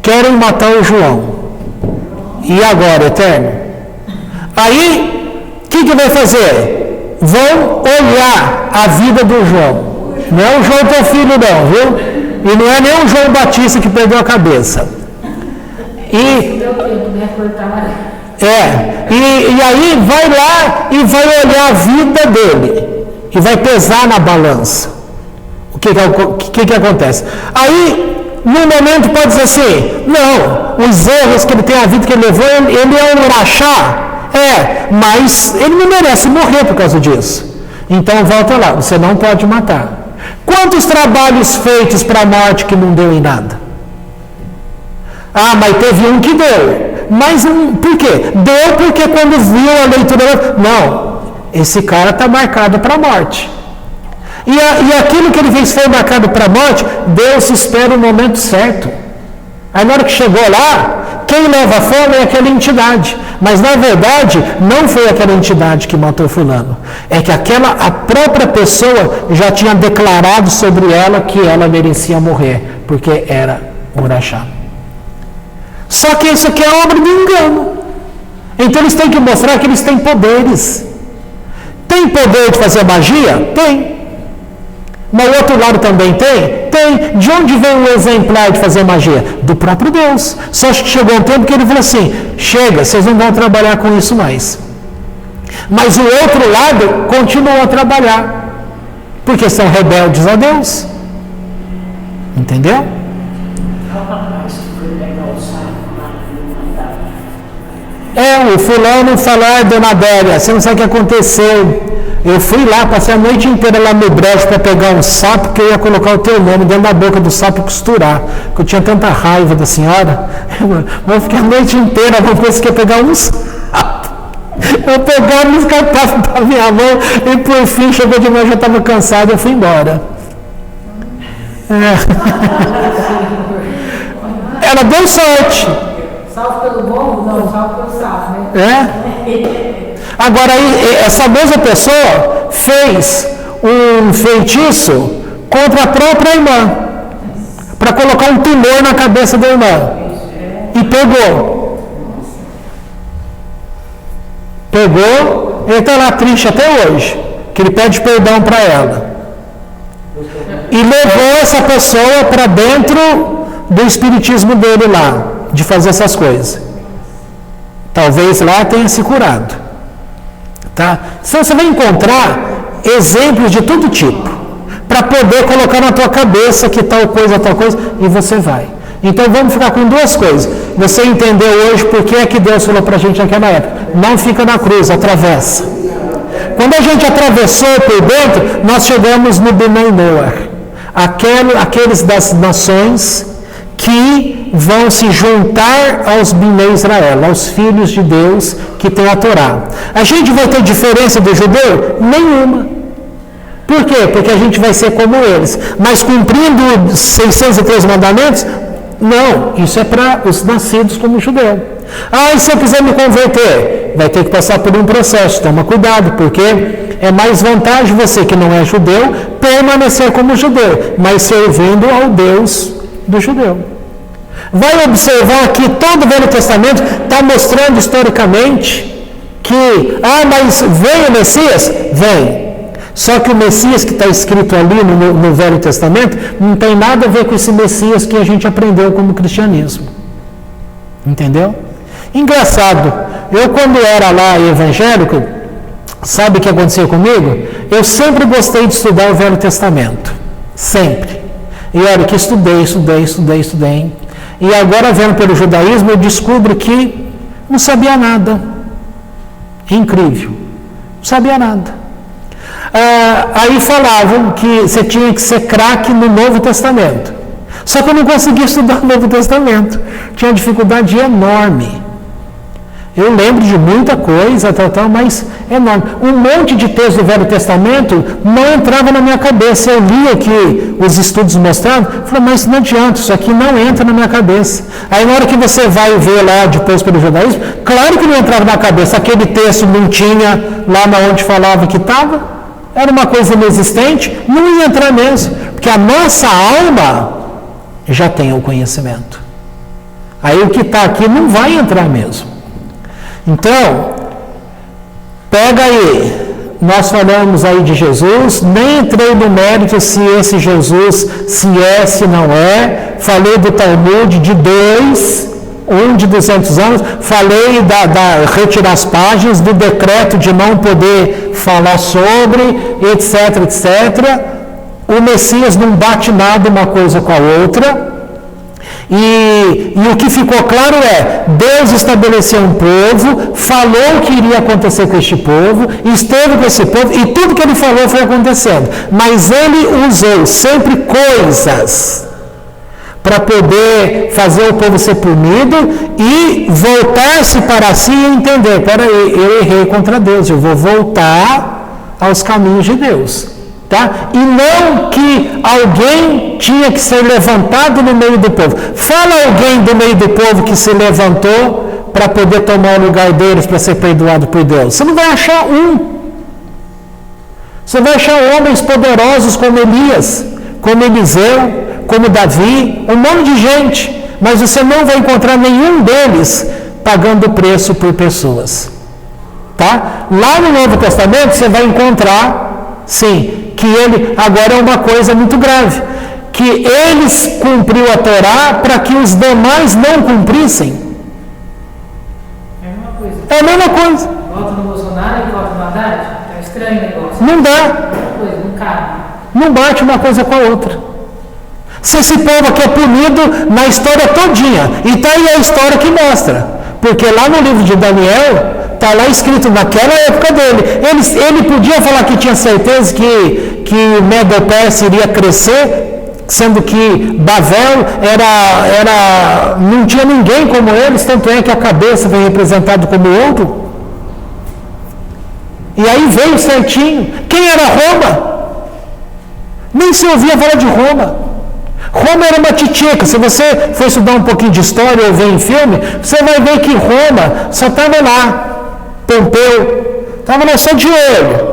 Querem matar o João. E agora, Eterno? Aí, o que vai fazer? Vão olhar a vida do João. Não é o João teu filho não, viu? E não é nem o João Batista que perdeu a cabeça. E aí vai lá e vai olhar a vida dele. E vai pesar na balança. O que acontece? Aí, no momento pode dizer assim, não, os erros que ele tem, a vida que ele levou, ele é um rachá. Mas ele não merece morrer por causa disso. Então volta lá, você não pode matar. Quantos trabalhos feitos para a morte que não deu em nada? Mas teve um que deu. Mas por quê? Deu porque quando viu a leitura... Não, esse cara está marcado para a morte. E aquilo que ele fez foi marcado para a morte, Deus espera o momento certo. Aí na hora que chegou lá, quem leva a fama é aquela entidade. Mas na verdade, não foi aquela entidade que matou fulano. É que a própria pessoa já tinha declarado sobre ela que ela merecia morrer, porque era Urachá. Só que isso aqui é obra do engano. Então eles têm que mostrar que eles têm poderes. Tem poder de fazer magia? Tem. Mas o outro lado também tem? Tem. De onde vem o exemplar de fazer magia? Do próprio Deus. Só que chegou um tempo que ele falou assim, chega, vocês não vão trabalhar com isso mais. Mas o outro lado continua a trabalhar. Porque são rebeldes a Deus. Entendeu? O fulano falar, dona Adélia, você não sabe o que aconteceu. Eu fui lá, passei a noite inteira lá no brejo para pegar um sapo, que eu ia colocar o teu nome dentro da boca do sapo e costurar. Porque eu tinha tanta raiva da senhora. Eu fiquei a noite inteira, não consegui pegar um sapo. Eu pegava e escapava da minha mão, e por fim, chegou de manhã, eu já estava cansado, eu fui embora. Ela deu sorte. Salvo pelo bom? Não, salvo pelo salvo, né? Agora, essa mesma pessoa fez um feitiço contra a própria irmã, para colocar um tumor na cabeça da irmã. E pegou. Ele está lá triste até hoje, que ele pede perdão para ela. E levou essa pessoa para dentro do espiritismo dele lá, de fazer essas coisas. Talvez lá tenha se curado. Tá? Então você vai encontrar exemplos de todo tipo, para poder colocar na tua cabeça que tal coisa, e você vai. Então vamos ficar com duas coisas. Você entendeu hoje por que é que Deus falou para a gente naquela época? Não fica na cruz, atravessa. Quando a gente atravessou por dentro, nós chegamos no Benai Noah, aqueles das nações que vão se juntar aos Bnei Israel, aos filhos de Deus que tem a Torá. A gente vai ter diferença do judeu? Nenhuma. Por quê? Porque a gente vai ser como eles. Mas cumprindo os 603 mandamentos? Não, isso é para os nascidos como judeu. E se eu quiser me converter? Vai ter que passar por um processo, toma cuidado, porque é mais vantagem você que não é judeu permanecer como judeu, mas servindo ao Deus do judeu. Vai observar que todo o Velho Testamento está mostrando historicamente que, mas vem o Messias? Vem. Só que o Messias que está escrito ali no Velho Testamento não tem nada a ver com esse Messias que a gente aprendeu como cristianismo. Entendeu? Engraçado, eu quando era lá evangélico, sabe o que aconteceu comigo? Eu sempre gostei de estudar o Velho Testamento. Sempre. E olha que estudei. E agora, vendo pelo judaísmo, eu descubro que não sabia nada. Incrível. Não sabia nada. Aí falavam que você tinha que ser craque no Novo Testamento. Só que eu não conseguia estudar o Novo Testamento. Tinha uma dificuldade enorme. Eu lembro de muita coisa, mas enorme. Um monte de texto do Velho Testamento não entrava na minha cabeça. Eu lia o que os estudos mostravam, falei, mas não adianta, isso aqui não entra na minha cabeça. Aí na hora que você vai ver lá depois pelo judaísmo, claro que não entrava na cabeça. Aquele texto não tinha lá na onde falava que estava, era uma coisa inexistente, não ia entrar mesmo, porque a nossa alma já tem o conhecimento. Aí o que está aqui não vai entrar mesmo. Então, pega aí, nós falamos aí de Jesus, nem entrei no mérito se esse Jesus, se é, se não é, falei do Talmud de 1 de 200 anos, falei da retirar as páginas, do decreto de não poder falar sobre, etc, etc. O Messias não bate nada uma coisa com a outra. E o que ficou claro é, Deus estabeleceu um povo, falou o que iria acontecer com este povo, esteve com esse povo, e tudo que ele falou foi acontecendo. Mas ele usou sempre coisas para poder fazer o povo ser punido e voltar-se para si e entender, peraí, eu errei contra Deus, eu vou voltar aos caminhos de Deus. Tá? E não que alguém tinha que ser levantado no meio do povo. Fala alguém do meio do povo que se levantou para poder tomar o lugar deles, para ser perdoado por Deus. Você não vai achar um. Você vai achar homens poderosos como Elias, como Eliseu, como Davi, um monte de gente, mas você não vai encontrar nenhum deles pagando preço por pessoas. Tá? Lá no Novo Testamento você vai encontrar, sim, que ele, agora é uma coisa muito grave, que eles cumpriu a Torá para que os demais não cumprissem. É a mesma coisa. É a mesma coisa. Vota no Bolsonaro e vota no Haddad? É estranho o negócio. Não dá. Coisa, não cabe. Não bate uma coisa com a outra. Se esse povo aqui é punido na história todinha, e está aí a história que mostra, porque lá no livro de Daniel, está lá escrito naquela época dele. Ele podia falar que tinha certeza que Medo-Pérsia iria crescer, sendo que Babel não tinha ninguém como eles, tanto é que a cabeça vem representada como outro. E aí veio certinho. Quem era Roma? Nem se ouvia falar de Roma. Roma era uma titica. Se você for estudar um pouquinho de história ou ver em filme, você vai ver que Roma só estava lá. Pompeu, estava lá só de olho.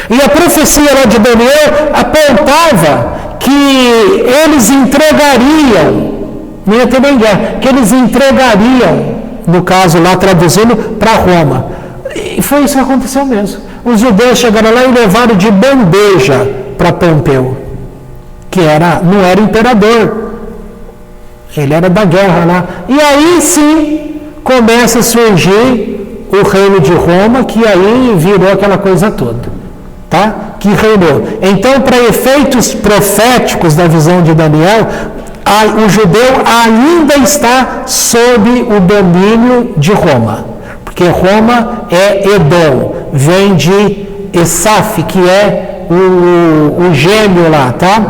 E a profecia lá de Daniel apontava que eles entregariam, não ia ter nem guerra, que eles entregariam, no caso lá traduzindo, para Roma. E foi isso que aconteceu mesmo. Os judeus chegaram lá e levaram de bandeja para Pompeu, que não era imperador, ele era da guerra lá. E aí sim começa a surgir o reino de Roma, que aí virou aquela coisa toda, tá? Que reinou. Então, para efeitos proféticos da visão de Daniel, o judeu ainda está sob o domínio de Roma, porque Roma é Edom, vem de Esaf, que é o gêmeo lá, tá?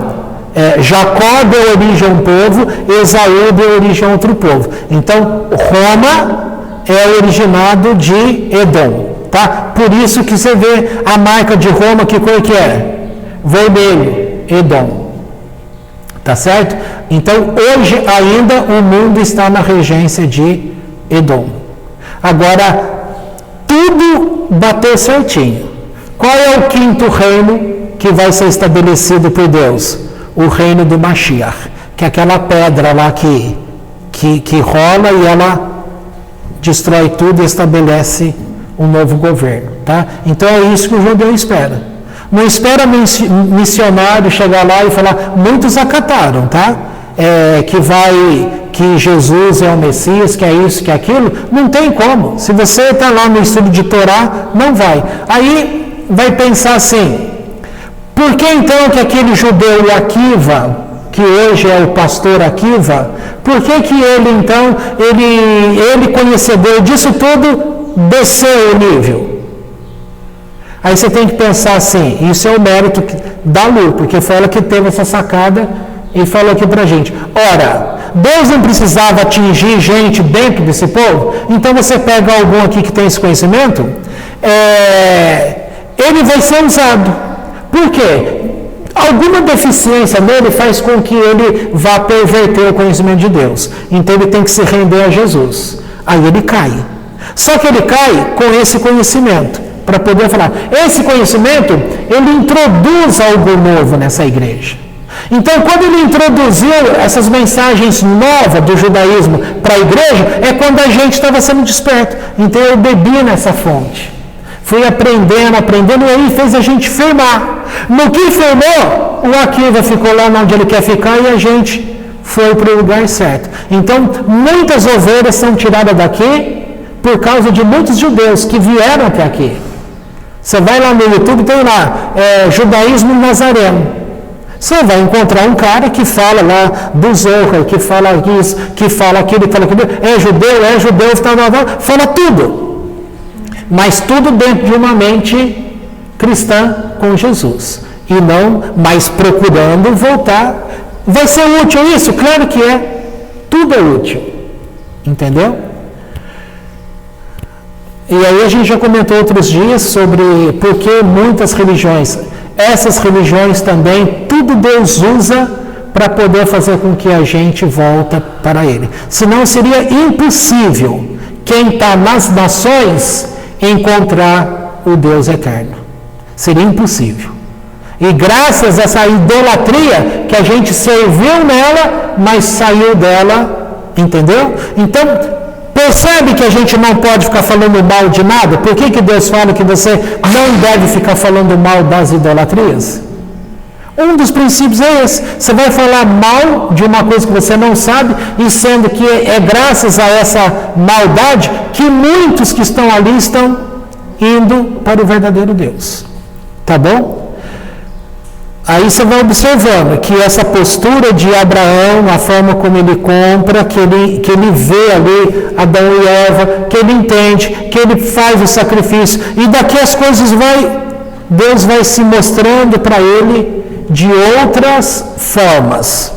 Jacó deu origem a um povo, Esaú deu origem a outro povo. Então, Roma é originado de Edom, tá? Por isso que você vê a marca de Roma, que cor que é? Vermelho, Edom. Tá certo? Então, hoje ainda o mundo está na regência de Edom. Agora, tudo bateu certinho. Qual é o quinto reino que vai ser estabelecido por Deus? O reino do Mashiach, que é aquela pedra lá que rola e ela destrói tudo e estabelece um novo governo, tá? Então é isso que o judeu espera. Não espera missionário chegar lá e falar, muitos acataram, tá? Que Jesus é o Messias, que é isso, que é aquilo, não tem como. Se você está lá no estudo de Torá, não vai. Aí vai pensar assim, por que então que aquele judeu Akiva, que hoje é o pastor Akiva, por que ele então, ele conhecedor disso tudo, desceu o nível? Aí você tem que pensar assim, isso é o mérito da Lu, porque foi ela que teve essa sacada e falou aqui pra gente. Ora, Deus não precisava atingir gente dentro desse povo? Então você pega algum aqui que tem esse conhecimento, ele vai ser usado. Por quê? Alguma deficiência nele faz com que ele vá perverter o conhecimento de Deus. Então ele tem que se render a Jesus. Aí ele cai. Só que ele cai com esse conhecimento, para poder falar. Esse conhecimento, ele introduz algo novo nessa igreja. Então, quando ele introduziu essas mensagens novas do judaísmo para a igreja, é quando a gente estava sendo desperto. Então, eu bebi nessa fonte. Fui aprendendo, e aí fez a gente firmar. No que firmou, o Akiva ficou lá onde ele quer ficar e a gente foi para o lugar certo. Então, muitas ovelhas são tiradas daqui por causa de muitos judeus que vieram até aqui. Você vai lá no YouTube, tem lá, judaísmo nazareno. Você vai encontrar um cara que fala lá do Zohar, que fala isso, que fala aquilo, é judeu, fala tudo. Mas tudo dentro de uma mente cristã com Jesus. E não mais procurando voltar. Vai ser útil isso? Claro que é. Tudo é útil. Entendeu? E aí a gente já comentou outros dias sobre por que muitas religiões, essas religiões também, tudo Deus usa para poder fazer com que a gente volta para Ele. Senão seria impossível quem está nas nações encontrar o Deus eterno. Seria impossível. E graças a essa idolatria que a gente serviu nela, mas saiu dela, entendeu? Então, percebe que a gente não pode ficar falando mal de nada? Por que Deus fala que você não deve ficar falando mal das idolatrias? Um dos princípios é esse. Você vai falar mal de uma coisa que você não sabe, e sendo que é graças a essa maldade que muitos que estão ali estão indo para o verdadeiro Deus. Tá bom? Aí você vai observando que essa postura de Abraão, a forma como ele compra, que ele vê ali Adão e Eva, que ele entende, que ele faz o sacrifício, e daqui as coisas Deus vai se mostrando para ele de outras formas,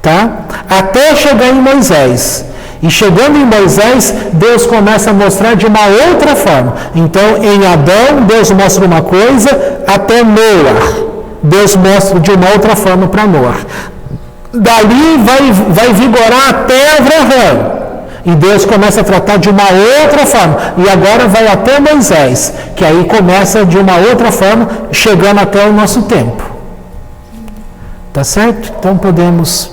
tá? Até chegar em Moisés. E chegando em Moisés, Deus começa a mostrar de uma outra forma. Então, em Adão, Deus mostra uma coisa, até Noé. Deus mostra de uma outra forma para Noé. Dali vai vigorar até Abraão. E Deus começa a tratar de uma outra forma. E agora vai até Moisés, que aí começa de uma outra forma, chegando até o nosso tempo. Tá certo? Então podemos